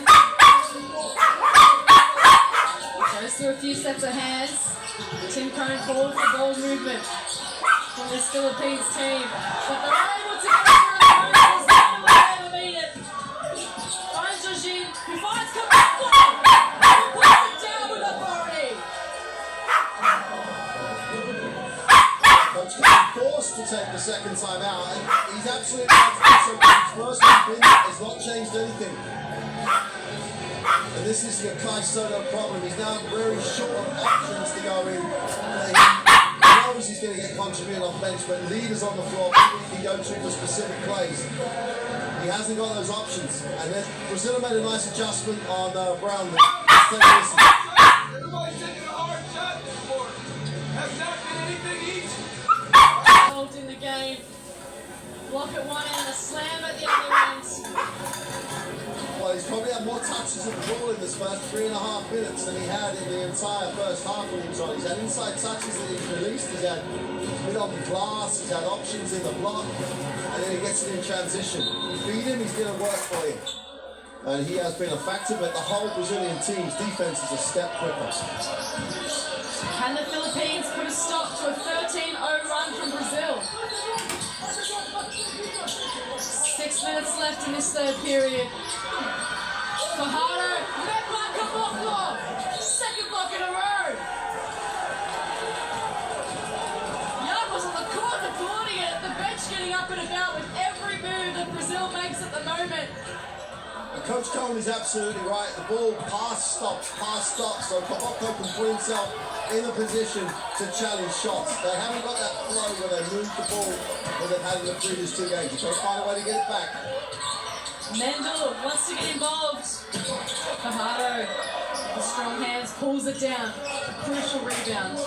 Goes through a few sets of hands. Tim Cone forward for ball movement from this Philippines team. But they're able to get through the post. Zada will never beat it. Finds Jorginho, who finds Caboclo. Who puts it down with authority. Coach getting forced to take the second time out, and he's absolutely right. So his first one has not changed anything. And this is your Kai Soto problem. He's now very short of options to go in. He knows he's going to get contributed off bench, but leaders on the floor he can go to for specific plays. He hasn't got those options. And then Brazil made a nice adjustment on Brownlee. Let's take a listen. Everybody's taking a hard shot this quarter. Has not been anything easy. in the game. Block at one end, a slam at the other end. Well, he's probably had more touches of the ball in this first 3.5 minutes than he had in the entire first half when he was on. He's had inside touches that he's released, he's been on the glass, he's had options in the block, and then he gets it in transition. You feed him, he's going to work for you. And he has been a factor, but the whole Brazilian team's defense is a step quicker. Can the Philippines put a stop to a 13-0 run from Brazil? 6 minutes left in this third period. Fajardo, met by Caboclo. Second block in a row. Young was on the court applauding it. The bench getting up and about with every move that Brazil makes at the moment. Coach Cohen is absolutely right. The ball pass stops, so Caboclo can put himself in a position to challenge shots. They haven't got that flow where they move the ball that they've had in the previous 2 games. You've got to find a way to get it back. Mendel wants to get involved. Fajardo, with strong hands, pulls it down. A crucial rebound.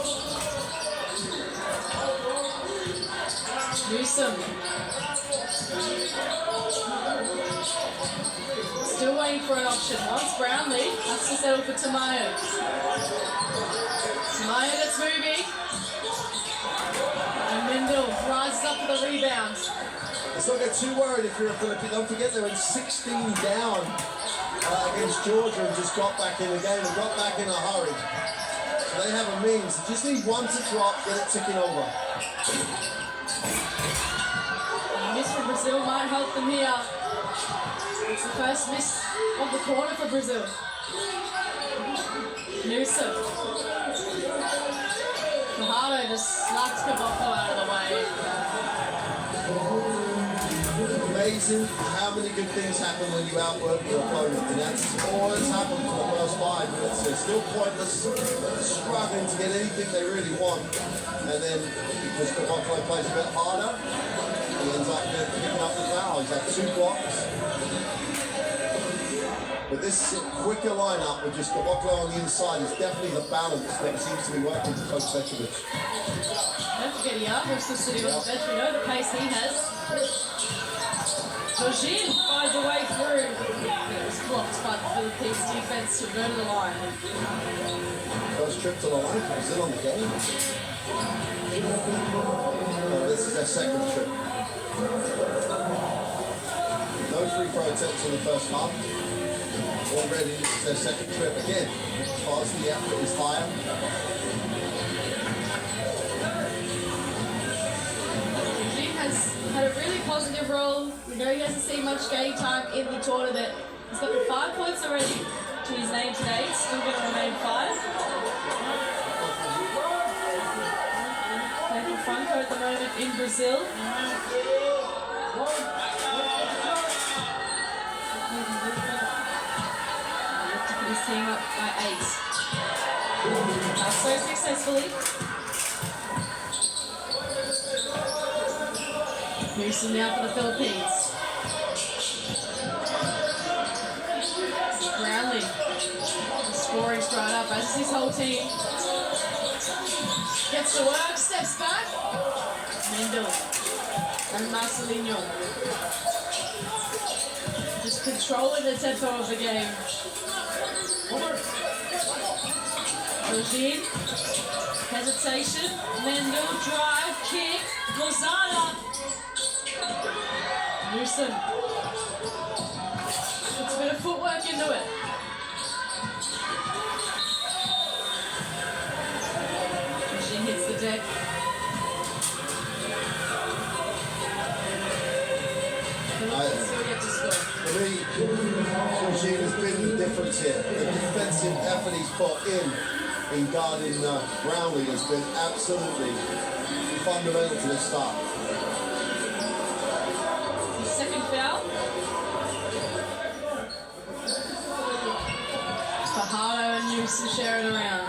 Newsom. Still waiting for an option. Wants Brownlee. Has to settle for Tamayo. Tamayo that's moving. And Mendel rises up for the rebound. Let's not get too worried if you're a Philippine. Don't forget they went 16 down against Georgia and just got back in the game and got back in a hurry. So they have a means. They just need one to drop, get it ticking over. A miss from Brazil might help them here. It's the first miss of the quarter for Brazil. Newsom. Fajardo just slaps Caboclo out of the way. Amazing how many good things happen when you outwork your opponent, and that's all that's happened for the first 5 minutes. They're still pointless, struggling to get anything they really want, and then because Caboclo plays a bit harder, he ends up picking up the foul. He's had 2 blocks. But this quicker lineup with just Caboclo on the inside is definitely the balance that seems to be working for Coach Petrovic. Don't forget Iago's still sitting on the bench. We know the pace he has. Jorginho finds a way through. It was blocked by the Philippines defense to go to the line. First trip to the line for Brazil on the game. This is their second trip. No free throw attempts in the first half. Already this is their second trip again. Because the effort is higher. Has had a really positive role. We know he hasn't seen much game time in the tournament. He's got 5 points already to his name today. It's still going to remain 5. Playing Franco at the moment in Brazil. Look to put his team up by 8. Not so successfully. Newsom now for the Philippines. Brownlee. The scoring's dried up, as is his whole team. Gets to work, steps back. Mendel and Marcelinho. Just controlling the tempo of the game. Jorginho. Hesitation. Mendel, drive, kick. Lozada. Newsom puts a bit of footwork into it. She hits the deck. Still yet to score. For me, Jorginho has been the difference here. The defensive effort he's put in guarding Brownlee has been absolutely fundamental to this start. Second foul. Fajardo and Newsom share it around.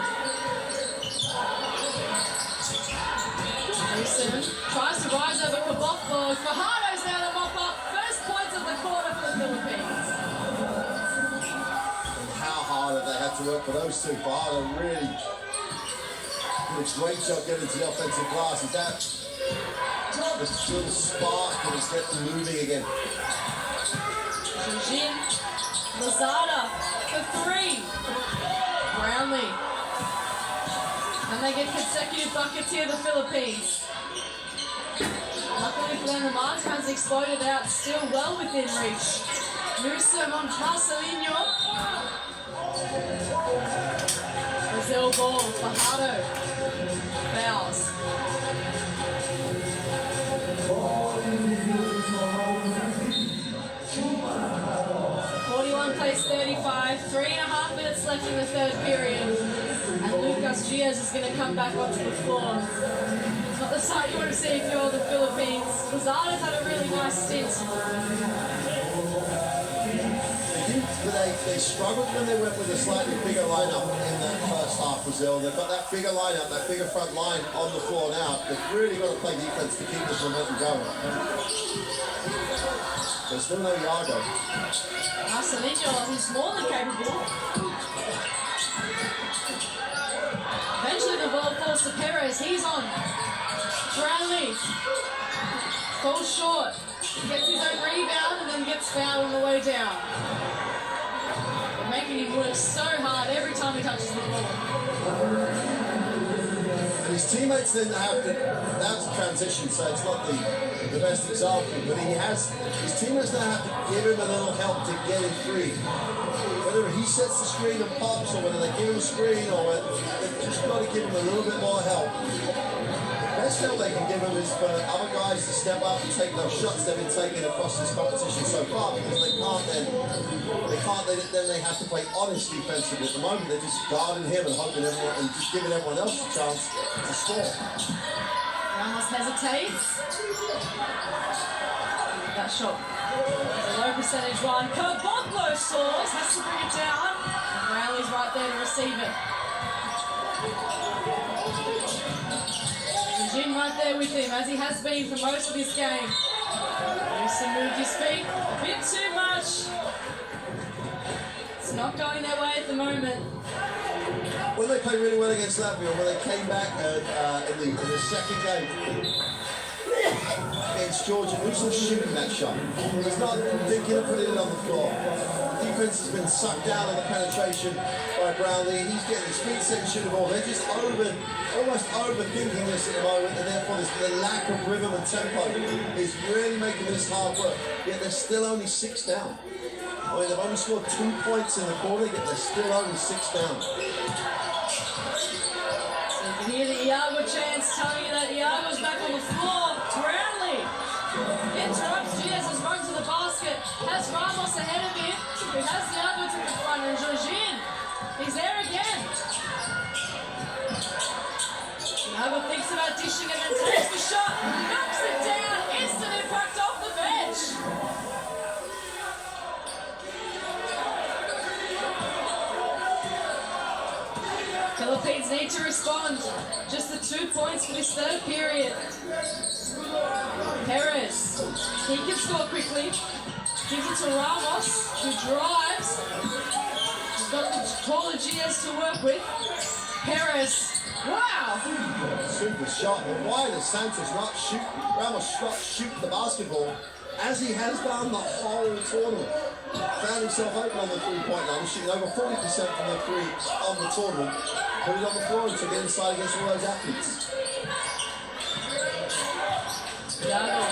Newsom tries to rise over Caboclo. Fajardo's now the mop up. First points of the quarter for the Philippines. And how hard have they had to work for those two? Fajardo really did a great job getting to the offensive glass. Is that this little spark that has get them moving again. Jin, Lazada for 3. Brownlee. And they get consecutive buckets here, the Philippines. Luckily for them, the Martins exploded out, still well within reach. Newsom on Marcelinho. Brazil ball, Fajardo. Fouls. 41 plays 35, 3.5 minutes left in the third period. And Lucas Gilas is going to come back onto the floor. It's not the sight you want to see if you're the Philippines. Lazada's had a really nice stint. They struggled when they went with a slightly bigger lineup in that first half, Brazil. They've got that bigger lineup, that bigger front line on the floor now. They've really got to play defense to keep this momentum going. There's still no Iago. Marcelinho is more than capable. Eventually the ball falls to Perez. He's on. Brownlee falls short. Gets his own rebound and then gets fouled on the way down. They're making him work so hard every time he touches the ball. And his teammates then have to, that's a transition, so it's not the best example, but his teammates now have to give him a little help to get it free. Whether he sets the screen and pops, or whether they give him a screen, or they've just got to give him a little bit more help. The best help they can give him is for other guys to step up and take those shots they've been taking across this competition so far, because they have to play honest defensively. At the moment, they're just guarding him and hoping everyone, and just giving everyone else a chance to score. Ramos hesitates. That shot. A low percentage one. Caboclo soars, has to bring it down. Brownlee's right there to receive it. Jim right there with him, as he has been for most of this game. Newsom moved his feet a bit too much. It's not going their way at the moment. When they played really well against Latvia, when they came back in the second game against Georgia, Newsom's shooting that shot. He's not thinking of putting it on the floor. The defense has been sucked down on the penetration by Brownlee. He's getting his feet set and shooting the ball. They're just almost overthinking this at the moment, and therefore the lack of rhythm and tempo is really making this hard work. Yet they're still only 6 down. I mean, they've only scored 2 points in the quarter, yet they're still only 6 down. So you can hear the Iago chants telling you that Iago's back on the floor. Brownlee interrupts Gilas, has run to the basket, has Ramos ahead of him, who has Iago to the front, and Jorginho, he's there again. Iago thinks about dishing and then takes the shot, knocks it down, instant impact off the bench. Philippines need to respond. Just the 2 points for this third period. Perez, he can score quickly. Gives it to Ramos, who drives. He's got the taller Gilas to work with. Perez, wow! Super shot, but why does Santos not shoot, Ramos not shoot the basketball as he has done the whole tournament? Found himself open on the 3-point line, shooting over 40% from the 3 on the tournament. Put it on the floor and took it inside against all those athletes. Iago,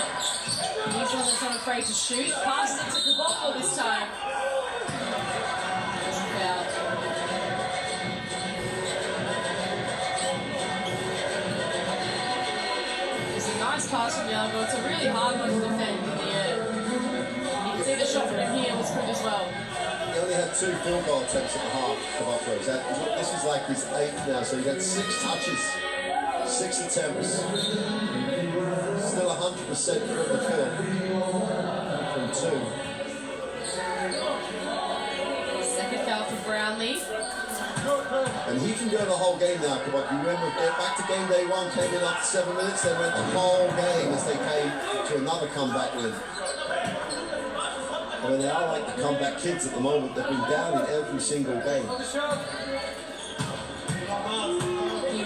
he's one that's not afraid to shoot. Passes it to Caboclo this time. Foul. It's a nice pass from Iago. It's a really hard one to defend in the air. You can see the shot from him here was good as well. He only had 2 field goal attempts at the half, Caboclo. This is like his 8th now, so he had 6 touches, 6 attempts. Still 100% from the field, from 2. Second foul for Brownlee. And he can go the whole game now, Caboclo. You remember, back to game day 1, came in after 7 minutes, they went the whole game as they came to another comeback win. I mean, they are like the comeback kids at the moment. They've been down in every single game.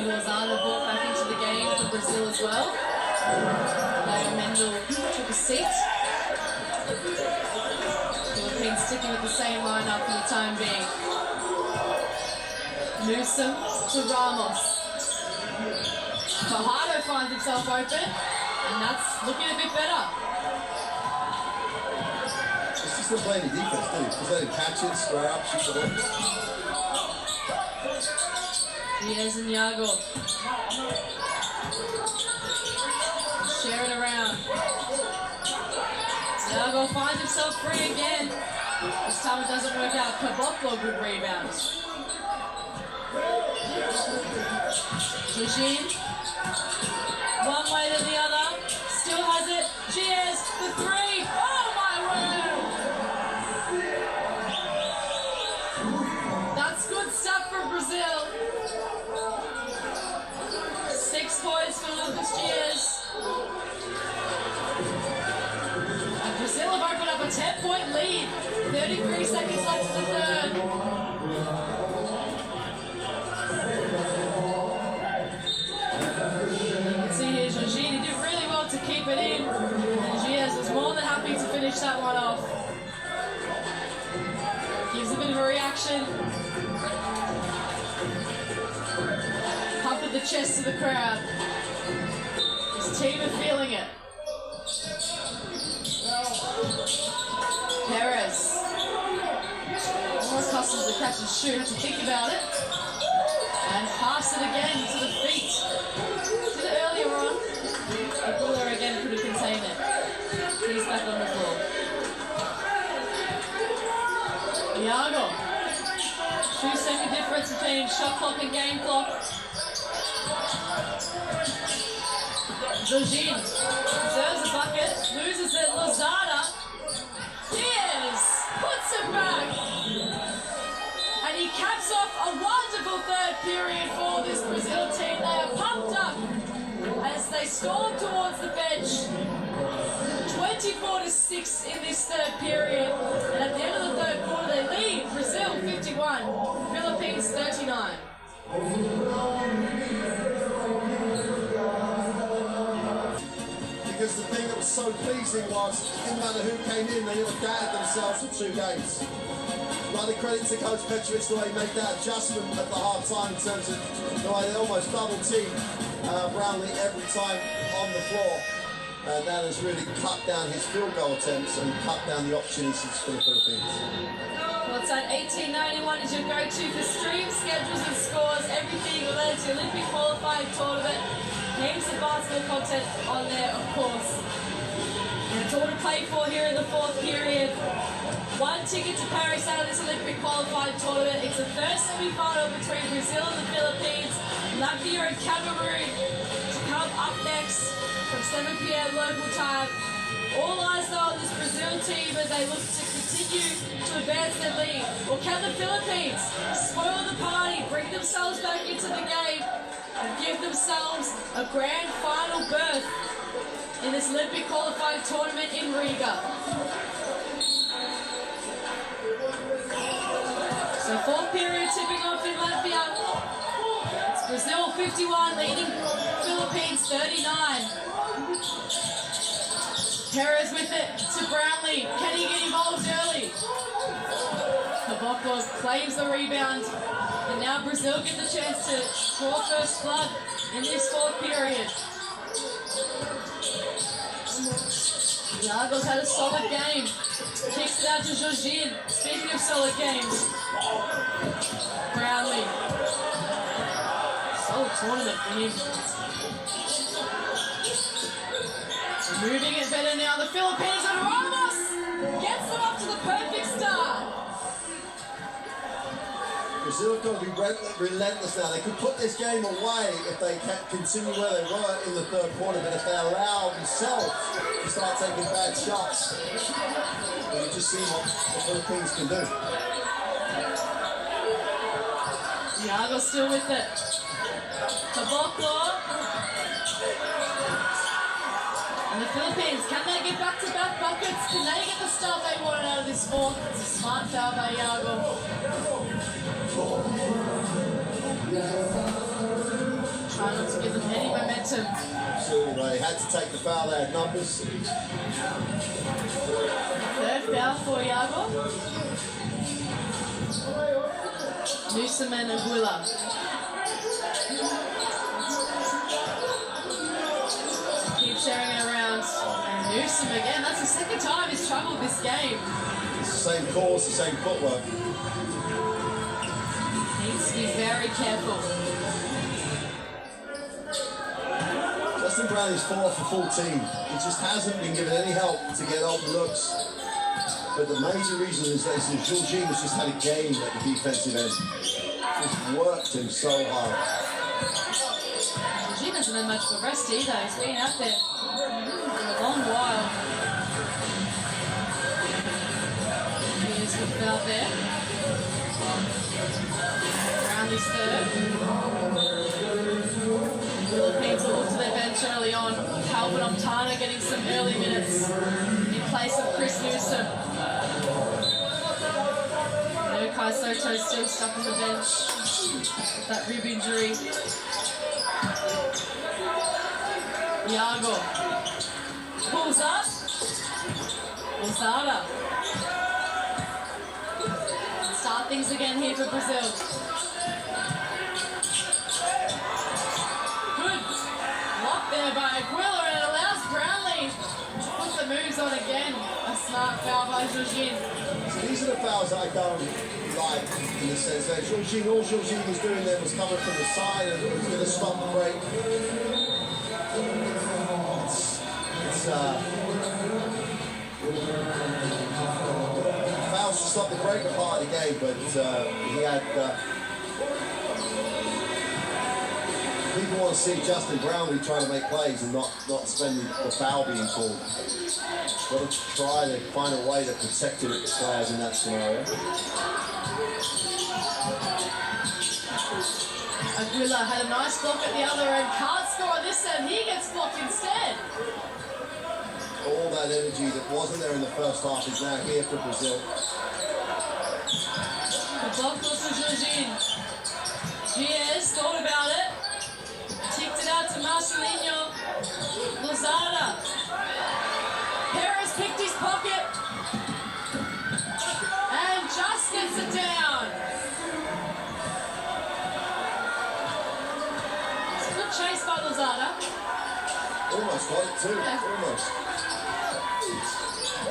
Lozano brought back into the game for Brazil as well. Kendall took a seat. Philippines sticking with the same lineup for the time being. Newsom to Ramos. Fajardo finds himself open, and that's looking a bit better. It's just been playing the defense, too. Just letting catch it, square up, shoot the ball. Diaz and Iago. Share it around. Iago finds himself free again. This time it doesn't work out. Caboclo, good rebound. Regine. One way to the other. Still has it. Cheers. The three. Oh my word. That's good stuff for Brazil. 6 points for Lucas Diaz. And Brazil have opened up a 10-point lead. 33 seconds left in the third. You can see here Jorginho, he did really well to keep it in. And Diaz was more than happy to finish that one off. Gives a bit of a reaction. Pump at the chest of the crowd. His team are feeling it. Perez. More accustomed to catch and shoot, have to think about it. And pass it again to the feet. Did it earlier on. Aguilar again couldn't contain it. He's back on the floor. Iago. 2-second difference between shot clock and game clock. Jorginho deserves a bucket, loses it. Lozada. Diaz puts it back. And he caps off a wonderful third period for this Brazil team. They are pumped up as they storm towards the bench. 24-6 in this third period. And at the end of the third quarter, they lead Brazil 51, Philippines 39. Because the thing that was so pleasing was, it didn't matter who came in, they all doubted themselves for 2 games. A lot of credit to Coach Petrovic, the way he made that adjustment at the half time in terms of the way they almost double teamed Brownlee every time on the floor. And that has really cut down his field goal attempts and cut down the opportunities for the Philippines. What's that? 1891 is your go-to for streams, schedules and scores, everything related to Olympic qualifying tournament. Games of basketball content on there, of course. And it's all to play for here in the fourth period. 1 ticket to Paris out of this Olympic qualifying tournament. It's the first semi-final between Brazil and the Philippines. Latvia and Cameroon to come up next from 7 p.m. local time. All eyes though on this Brazil team as they look to continue to advance their lead. Or can the Philippines spoil the party, bring themselves back into the game, and give themselves a grand final berth in this Olympic qualifying tournament in Riga? So fourth period tipping off in Latvia. It's Brazil 51 leading Philippines 39. Perez with it to Brownlee. Can he get involved early? Caboclo claims the rebound. And now Brazil get the chance to draw first blood in this fourth period. Iago's had a solid game. Kicks it out to Jorginho. Speaking of solid games. Brownlee. Solid tournament for him. Moving it better now. The Philippines and Ramos gets them up to the perfect start. Brazil have got to be relentless now. They could put this game away if they continue where they were in the third quarter, but if they allow themselves to start taking bad shots, then you just see what the Philippines can do. Iago still with it. Caboclo. And the Philippines, can they get back-to-back buckets? Can they get the start they wanted out of this fourth? It's a smart foul by Iago. Try not to give them any momentum. Absolutely, they had to take the foul, they had numbers. Third foul for Iago. Newsom and Aguila. Keep sharing it around. And Newsom again. That's the second time he's troubled this game. It's the same course, the same footwork. Needs to be very careful. Justin Brownlee's 4 for 14. He just hasn't been given any help to get open looks. But the major reason is that Georgine has just had a game at the defensive end. Just worked him so hard. Georgine hasn't had much of a rest either. He's been out there for a long while. Here's the foul there. Brownlee's third. Philippines will look to their bench early on. Calvin Omtana getting some early minutes in place of Chris Newsom. No, Kai Soto still stuck on the bench. That rib injury. Iago pulls up. Lozada. Start things again here for Brazil. There by Aguila, and it allows Brownlee to put the moves on again. A smart foul by Georgine. So these are the fouls that I don't like, in the sense that Georgine, all Georgine was doing there was coming from the side and was going to stop the break. Fouls to stop the break are part of the game, but he had. People want to see Justin Brownlee trying to make plays and not spend the foul being called. Got to try to find a way to protect the players in that scenario. Aguila had a nice block at the other end. Can't score on this end. He gets blocked instead. All that energy that wasn't there in the first half is now here for Brazil. The block goes to Georgine. Diaz thought about it. Ticked it out to Marcelinho. Lozada. Perez picked his pocket. And just gets it down. It's a good chase by Lozada. Almost got it too, Yeah. almost.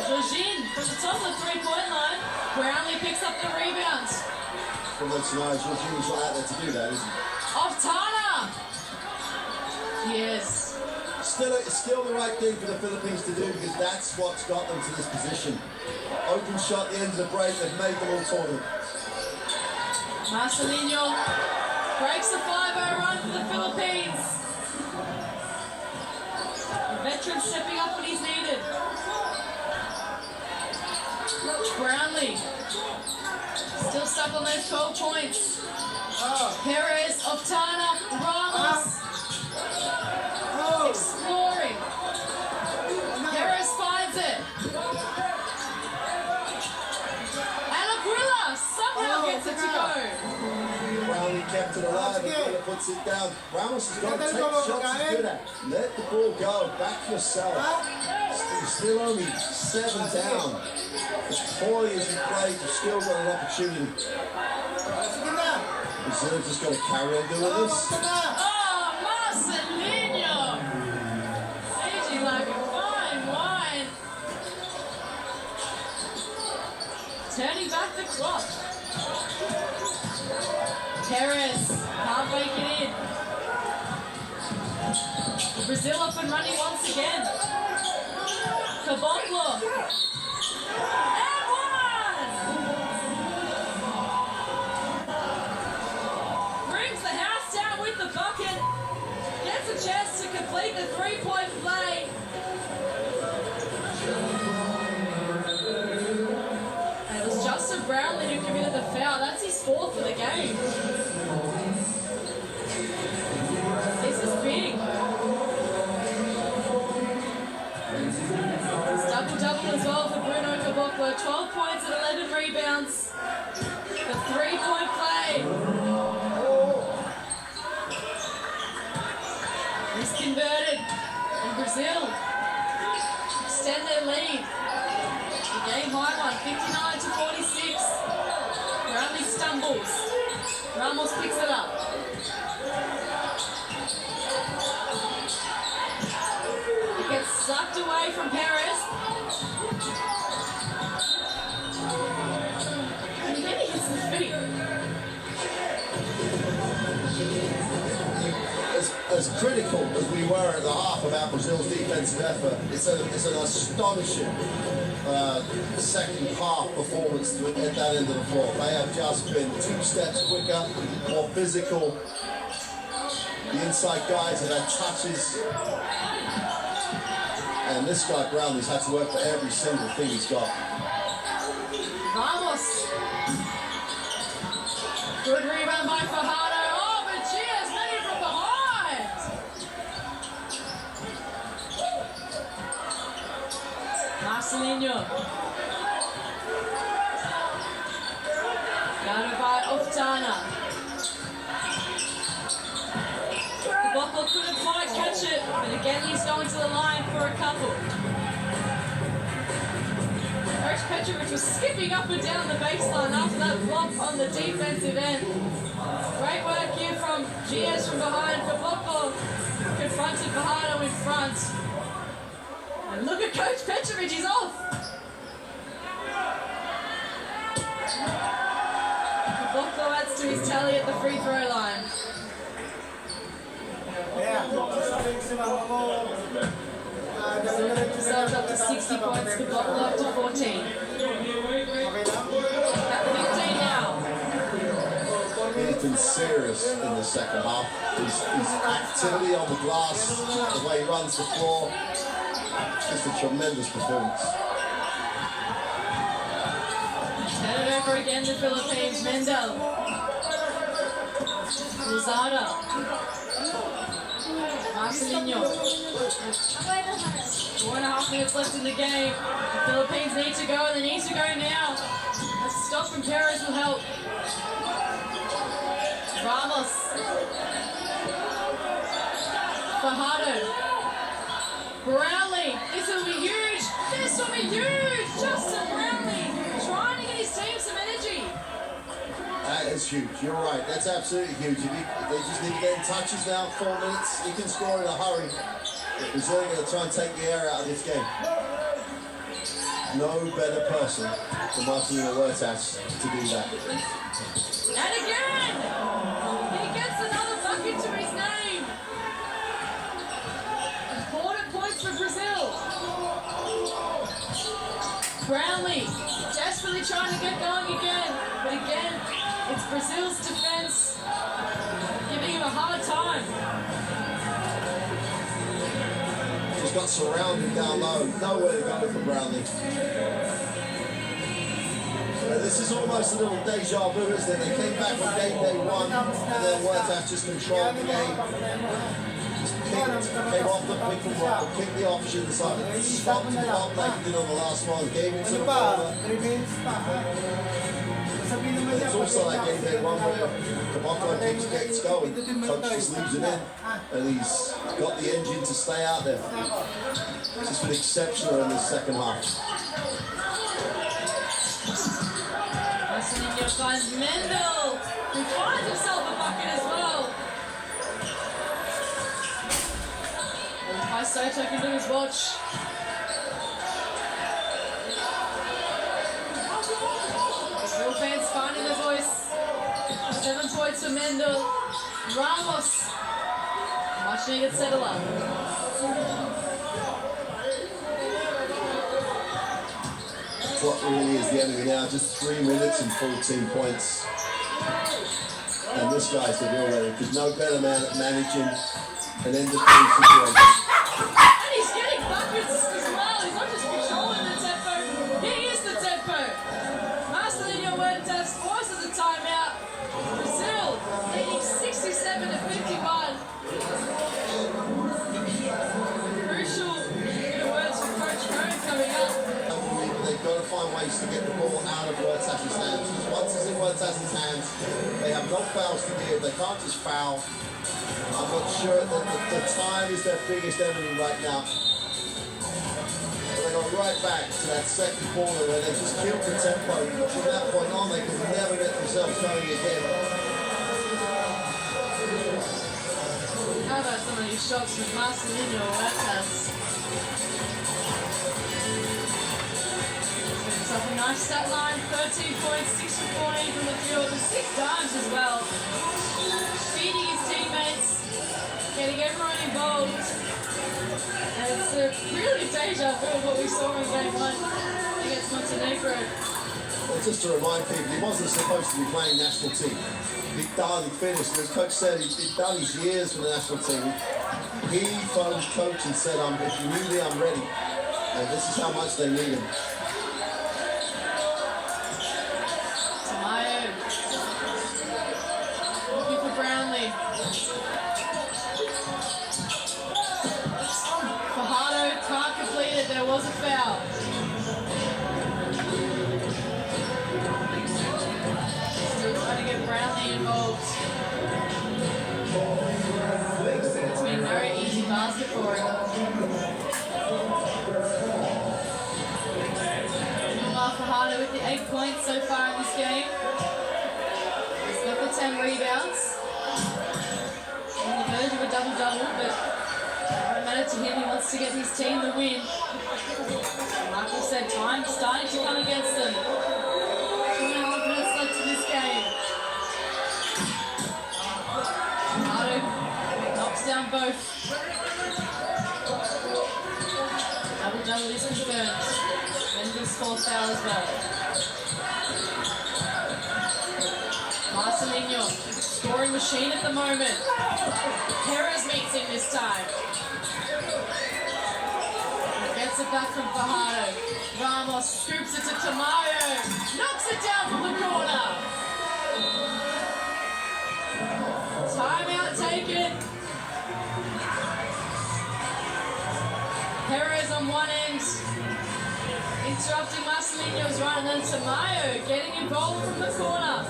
Georgine from the top of the three-point line. Brownlee picks up the rebounds. From those scenarios, Georgine's not out there to do that, is he? Oftana. Yes. It's still the right thing for the Philippines to do, because that's what's got them to this position. Open shot at the end of the break, they've made them all tournament. Marcelinho breaks the 5-0 run for the Philippines. The veteran stepping up when he's needed. Brownlee still stuck on those 12 points. Perez, Oftana, Ramos. Exploring. Perez finds it. And Aguila somehow gets it to go. Brownlee kept it alive, Aguila puts it down. Ramos has got to take shots he's good at. Let the ball go, back yourself. You're still only 7 down. As poorly as you played, you've still got an opportunity. Brazil just got to carry on doing this. Oh, Marcelinho! Aging like a fine wine. Turning back the clock. Perez can't make it in. Brazil up and running once again. Caboclo. And one! Brings the house down with the bucket. Gets a chance to complete the three-point play. And it was Justin Brownlee who committed the foul. That's his 4th for the game. This is big. It's double-double as well for Bruno Caboclo. 12 points and 11 rebounds. The three-point play. wobbles. Ramos picks it up. It gets sucked away from Perez. And then he hits the feet. As critical as we were at the half about Brazil's defensive effort, it's an astonishing second half performance at that end of the floor. They have just been 2 steps quicker, more physical. The inside guys have had touches. And this guy Brownlee's had to work for every single thing he's got. Ramos. Good rebound by Fajardo. Oh, but Gilas made it from behind. Marcelinho. Guarded by Oftana. The Bottle couldn't quite catch it, but again he's going to the line for a couple. Coach Petrovic was skipping up and down the baseline after that block on the defensive end. Great work here from Gilas from behind. Kaboko confronted Fajardo in front. And look at Coach Petrovic, he's off. Kaboko adds to his tally at the free throw line. Themselves up to 60 points, Kaboko up to 14. At 15 now. He's been serious in the second half. His activity on the glass, the way he runs the floor, just a tremendous performance. Turn it over again, the Philippines. Mendel. Lozada. Marcelinho. 4.5 minutes left in the game. The Philippines need to go, and they need to go now. A stop from Perez will help. Ramos. Fajardo. Brownlee. This will be huge. This will be huge. Justin Brownlee trying to get his team some energy. That is huge. You're right. That's absolutely huge. They just need to get in touches now. 4 minutes. You can score in a hurry. Brazil are going to try and take the air out of this game. No better person than Marcelino Huertas to do that. And again, he gets another bucket to his name. Important points for Brazil. Brownlee desperately trying to get going again, but again, it's Brazil's defense giving him a hard time. Just got surrounded down low. Nowhere to go for Brownlee. This is almost a little deja vu, isn't it? They came back from game day 1, and then Huertas just controlled the game. Just came off the pick and roll, kicked the option, decided stopped and felt like he did on the last one, gave it to the corner. It's also like game day 1 where Kaboko gets going, coach just leaves him in, and he's got the engine to stay out there. It's just been exceptional in the second half. Marcelinho finds Mendel, who finds himself a bucket as well. High Soto can do his watch. Brazil fans finding their voice. 7 points for Mendel. Ramos watching it settle up. What really is the enemy now? Just 3 minutes and 14 points. And this guy's the real enemy, because no better man at managing an end of game situation. And he's getting buckets as well. He's not just controlling the tempo, he is the tempo. Marcelinho Huertas forces a timeout. Brazil leading 67 to 51. Crucial words from Coach Cohen coming up. They've got to find ways to get the ball out of Huertas' hands. Once it's in Huertas' hands, they have no fouls to give. They can't just foul. I'm not sure that the time is their biggest enemy right now. But they go right back to that second quarter where they just killed the tempo. From that point on, they could never get themselves themselves going again. How about some of these shots from Marcelino Huertas? Picks up a nice stat line, 13 points, 6 for 14 from the field, with 6 dimes as well. Feeding his teammates, getting everyone involved. And it's a really deja vu of what we saw in game 1 against Montenegro. Well, just to remind people, he wasn't supposed to be playing national team. He'd done, he finished, as coach said, he'd done his years for the national team. He phoned coach and said, if you need me, I'm ready. And this is how much they need him. Tamayo. Looking for Brownlee. Fajardo can't complete it, there was a foul. Still trying to get Brownlee involved. It's been a very easy basket for him. Fajardo with the 8 points so far in this game. He's got the 10 rebounds. On the verge of a double-double, but no matter to him, he wants to get his team the win. Michael said time starting to come against them. 2.5 minutes left in this game. Fajardo knocks down both. Double-double is confirmed. Mendes fourth foul as well. Marcelino, scoring machine at the moment. Perez meets him this time. Gets it back from Fajardo. Ramos scoops it to Tamayo. Knocks it down from the corner. Timeout taken. Perez on one end. Interrupting Marcelino's run, and then Tamayo getting involved from the corner.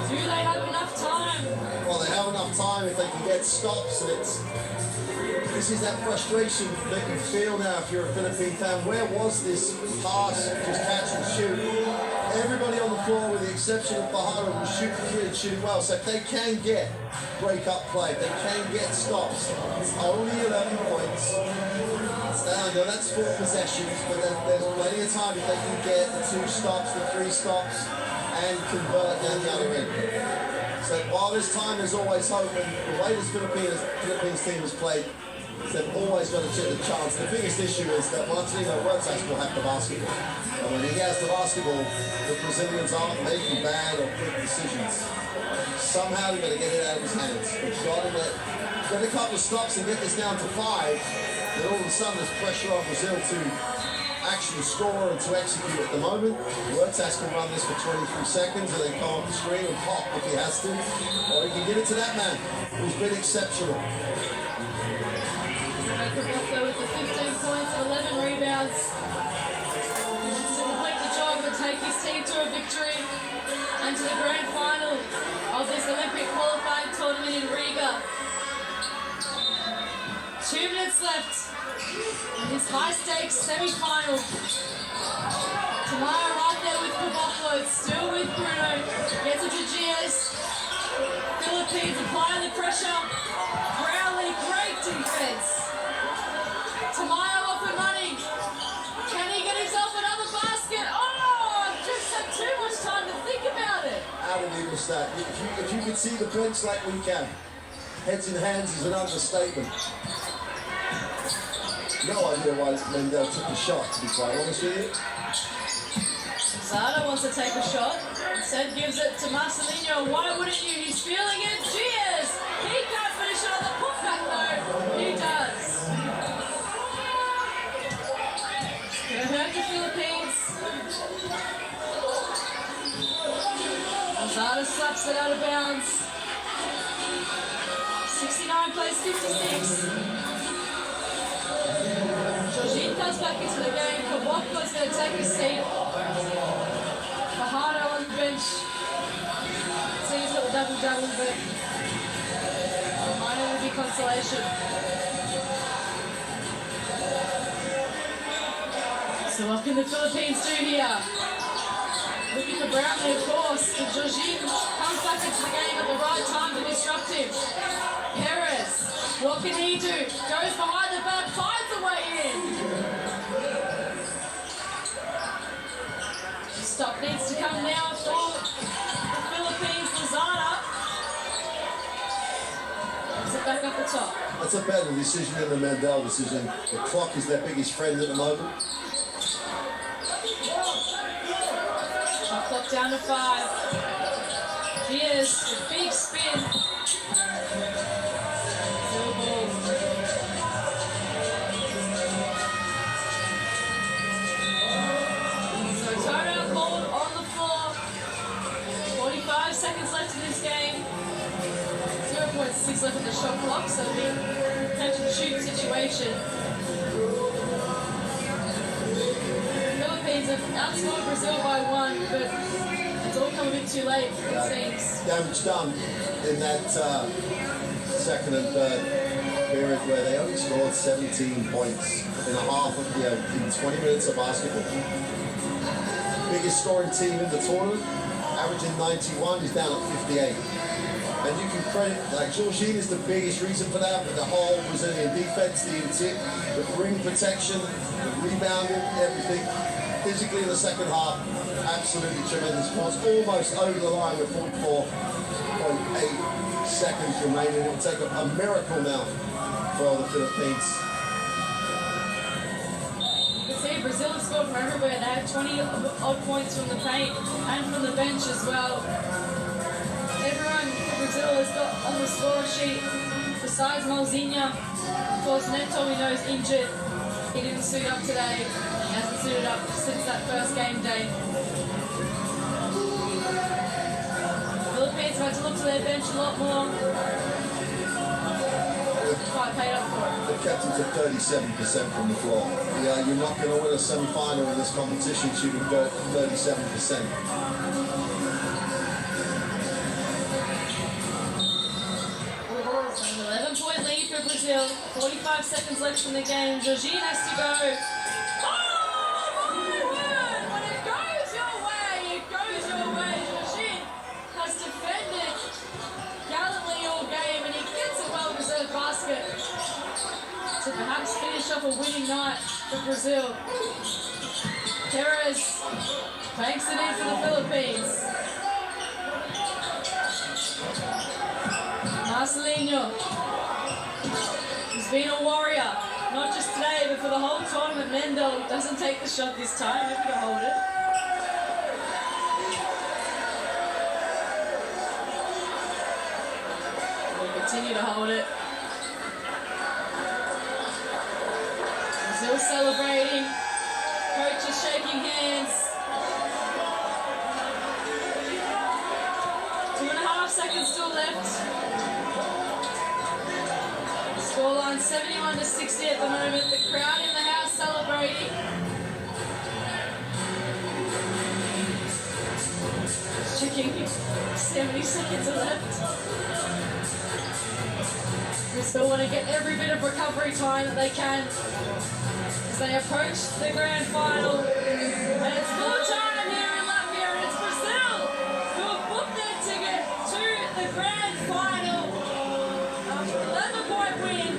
Do they have enough time? Well, they have enough time if they can get stops, and this is that frustration that you feel now if you're a Philippine fan. Where was this pass, just catch and shoot? Everybody on the floor, with the exception of Fajardo, was shooting well. So if they can get break-up play, if they can get stops, it's only 11 points. Now, that's 4 possessions, but there's plenty of time if they can get the 2 stops, the 3 stops, and convert down the other end. So while there's time, there's always hope, and the way this Philippines team has played, they've always got a chance. The biggest issue is that Marcelino Huertas will have the basketball. And when he has the basketball, the Brazilians aren't making bad or quick decisions. Somehow they've got to get it out of his hands. They've got to get a couple of stops and get this down to 5. Then all of a sudden there's pressure on Brazil to actually score and to execute at the moment. Huertas can run this for 23 seconds and then come off the screen and pop if he has to. Or he can give it to that man who's been exceptional. With the 15 points and 11 rebounds. To complete the job and take his team to a victory and to the grand final of this Olympic qualifying tournament in Riga. 2 minutes left in his high-stakes semi-final. Tamayo right there with Pavopoulos, still with Bruno. Gets it to Gilas. Philippines applying the pressure. Brownlee, great defense. Tamayo off and running. Can he get himself another basket? Oh, just had too much time to think about it. How did he miss that? If you could see the bench like we can, heads in hands is an understatement. No idea why Mendel took the shot, to be quite honest with you. Zada wants to take a shot. Instead gives it to Marcelino. Why wouldn't you? He's feeling it. Cheers! He can't finish it on the putback though. He does. Gonna hurt the Philippines. Zada slaps it out of bounds. 69 plays 56. Jorginho comes back into the game. Kawaka's going to take his seat. Fajardo on the bench. So he's got the double-double, but minor will be consolation. So what can the Philippines do here? Looking for Brownlee, of course. But Jorginho comes back into the game at the right time to disrupt him. Perez, what can he do? Goes behind the back, finds a way in. Stop needs to come now for the Philippines. Lozana. Brings it back up the top. That's a better decision than the Mandel decision. The clock is their biggest friend at the moment. Shot clock down to 5. Here's the big spin. Blue ball. So timeout called on the floor. 45 seconds left in this game. 0.6 left on the shot clock, so big catch and shoot situation. Philippines have outscored Brazil by 1, but it's all come a bit too late, it seems. Damage done in that second and third period where they only scored 17 points in a half of in 20 minutes of basketball. Biggest scoring team in the tournament, averaging 91, is down at 58. And you can credit, like, Jorginho is the biggest reason for that, but the whole Brazilian defense, the intent, the ring protection, the rebounding, everything. Physically in the second half, absolutely tremendous. Was almost over the line with 44.8 seconds remaining. It will take a miracle now for the Philippines. You can see Brazil have scored from everywhere. They had 20 odd points from the paint and from the bench as well. Everyone Brazil has got on the score sheet, besides Malzinha. Of course, Neto, we know, is injured. He didn't suit up today. He hasn't suited up since that first game day. Philippines have had to look to their bench a lot more. Quite paid up for it. They've kept them to 37% from the floor. Yeah, you're not going to win a semi-final in this competition shooting 37%. 11-point lead for Brazil. 45 seconds left in the game. Jorginho has to go. Oh, my word! When it goes your way, it goes your way. Jorginho has defended gallantly all game, and he gets a well-deserved basket to perhaps finish off a winning night for Brazil. Perez banks it in for the Philippines. Marcelinho, who's been a warrior, not just today, but for the whole tournament. Mendel doesn't take the shot this time, happy to hold it. We'll continue to hold it. Brazil celebrating, coaches shaking hands. 2.5 seconds still left. Scoreline 71-60 at the moment. The crowd in the house celebrating. Checking 70 seconds are left. We still want to get every bit of recovery time that they can as they approach the grand final. And it's full time here in Latvia, and it's Brazil who have booked their ticket to the grand final. 11-point win.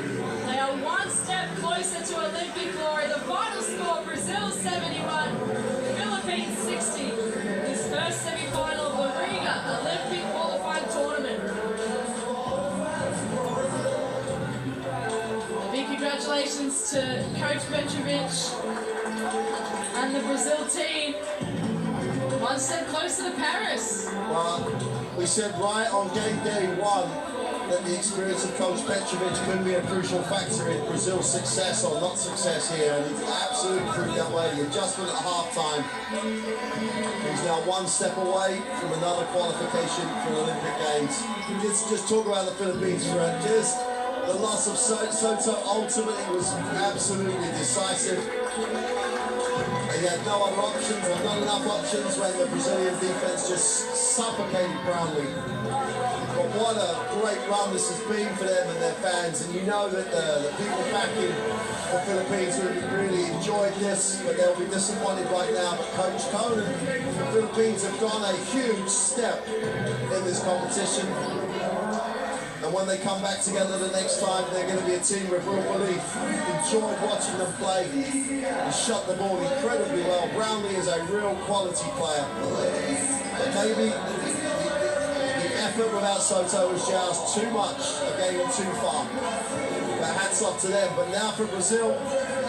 They are one step closer to Olympic glory. The final score, Brazil 71, Philippines 60. This first semi-final of the Riga Olympic qualifying tournament. A big congratulations to Coach Petrovic and the Brazil team. One step closer to Paris. Well, we said right on game day 1 that the experience of Coach Petrovic could be a crucial factor in Brazil's success or not success here, and he's absolutely proved that way. The adjustment at halftime. He's now one step away from another qualification for Olympic Games. Let's just talk about the Philippines for a just the loss of Soto ultimately was absolutely decisive. He had no other options, or not enough options, when the Brazilian defense just suffocated Brownlee. But what a great run this has been for them and their fans, and you know that the people back in the Philippines will really enjoyed this, but they'll be disappointed right now. But Coach Conan, the Philippines have gone a huge step in this competition. And when they come back together the next time, they're going to be a team with real belief. Enjoyed watching them play. He shot the ball incredibly well. Brownlee is a real quality player. But maybe the effort without Soto was just too much, a game too far. But hats off to them. But now for Brazil,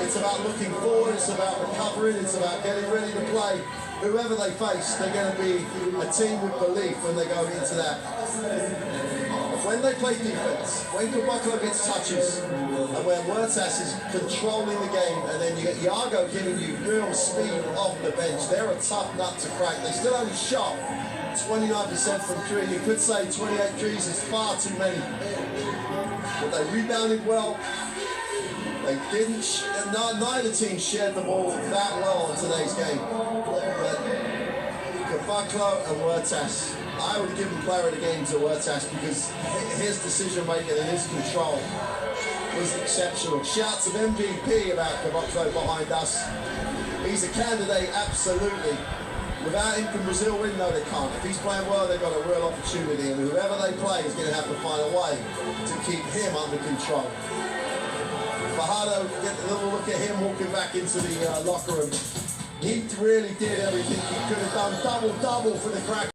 it's about looking forward, it's about recovering, it's about getting ready to play. Whoever they face, they're going to be a team with belief when they go into that. When they play defense, when Caboclo gets touches, and when Huertas is controlling the game, and then you get Iago giving you real speed off the bench, they're a tough nut to crack. They still only shot 29% from three. You could say 28 threes is far too many. But they rebounded well. They didn't, neither team shared the ball that well in today's game. But Caboclo and Huertas, I would give him player of the game to Huertas because his decision making and his control was exceptional. Shouts of MVP about Caboclo behind us. He's a candidate, absolutely. Without him, can Brazil win? No, they can't. If he's playing well, they've got a real opportunity, and whoever they play is going to have to find a way to keep him under control. Fajardo, get a little look at him walking back into the locker room. He really did everything he could have done. Double-double for the crack.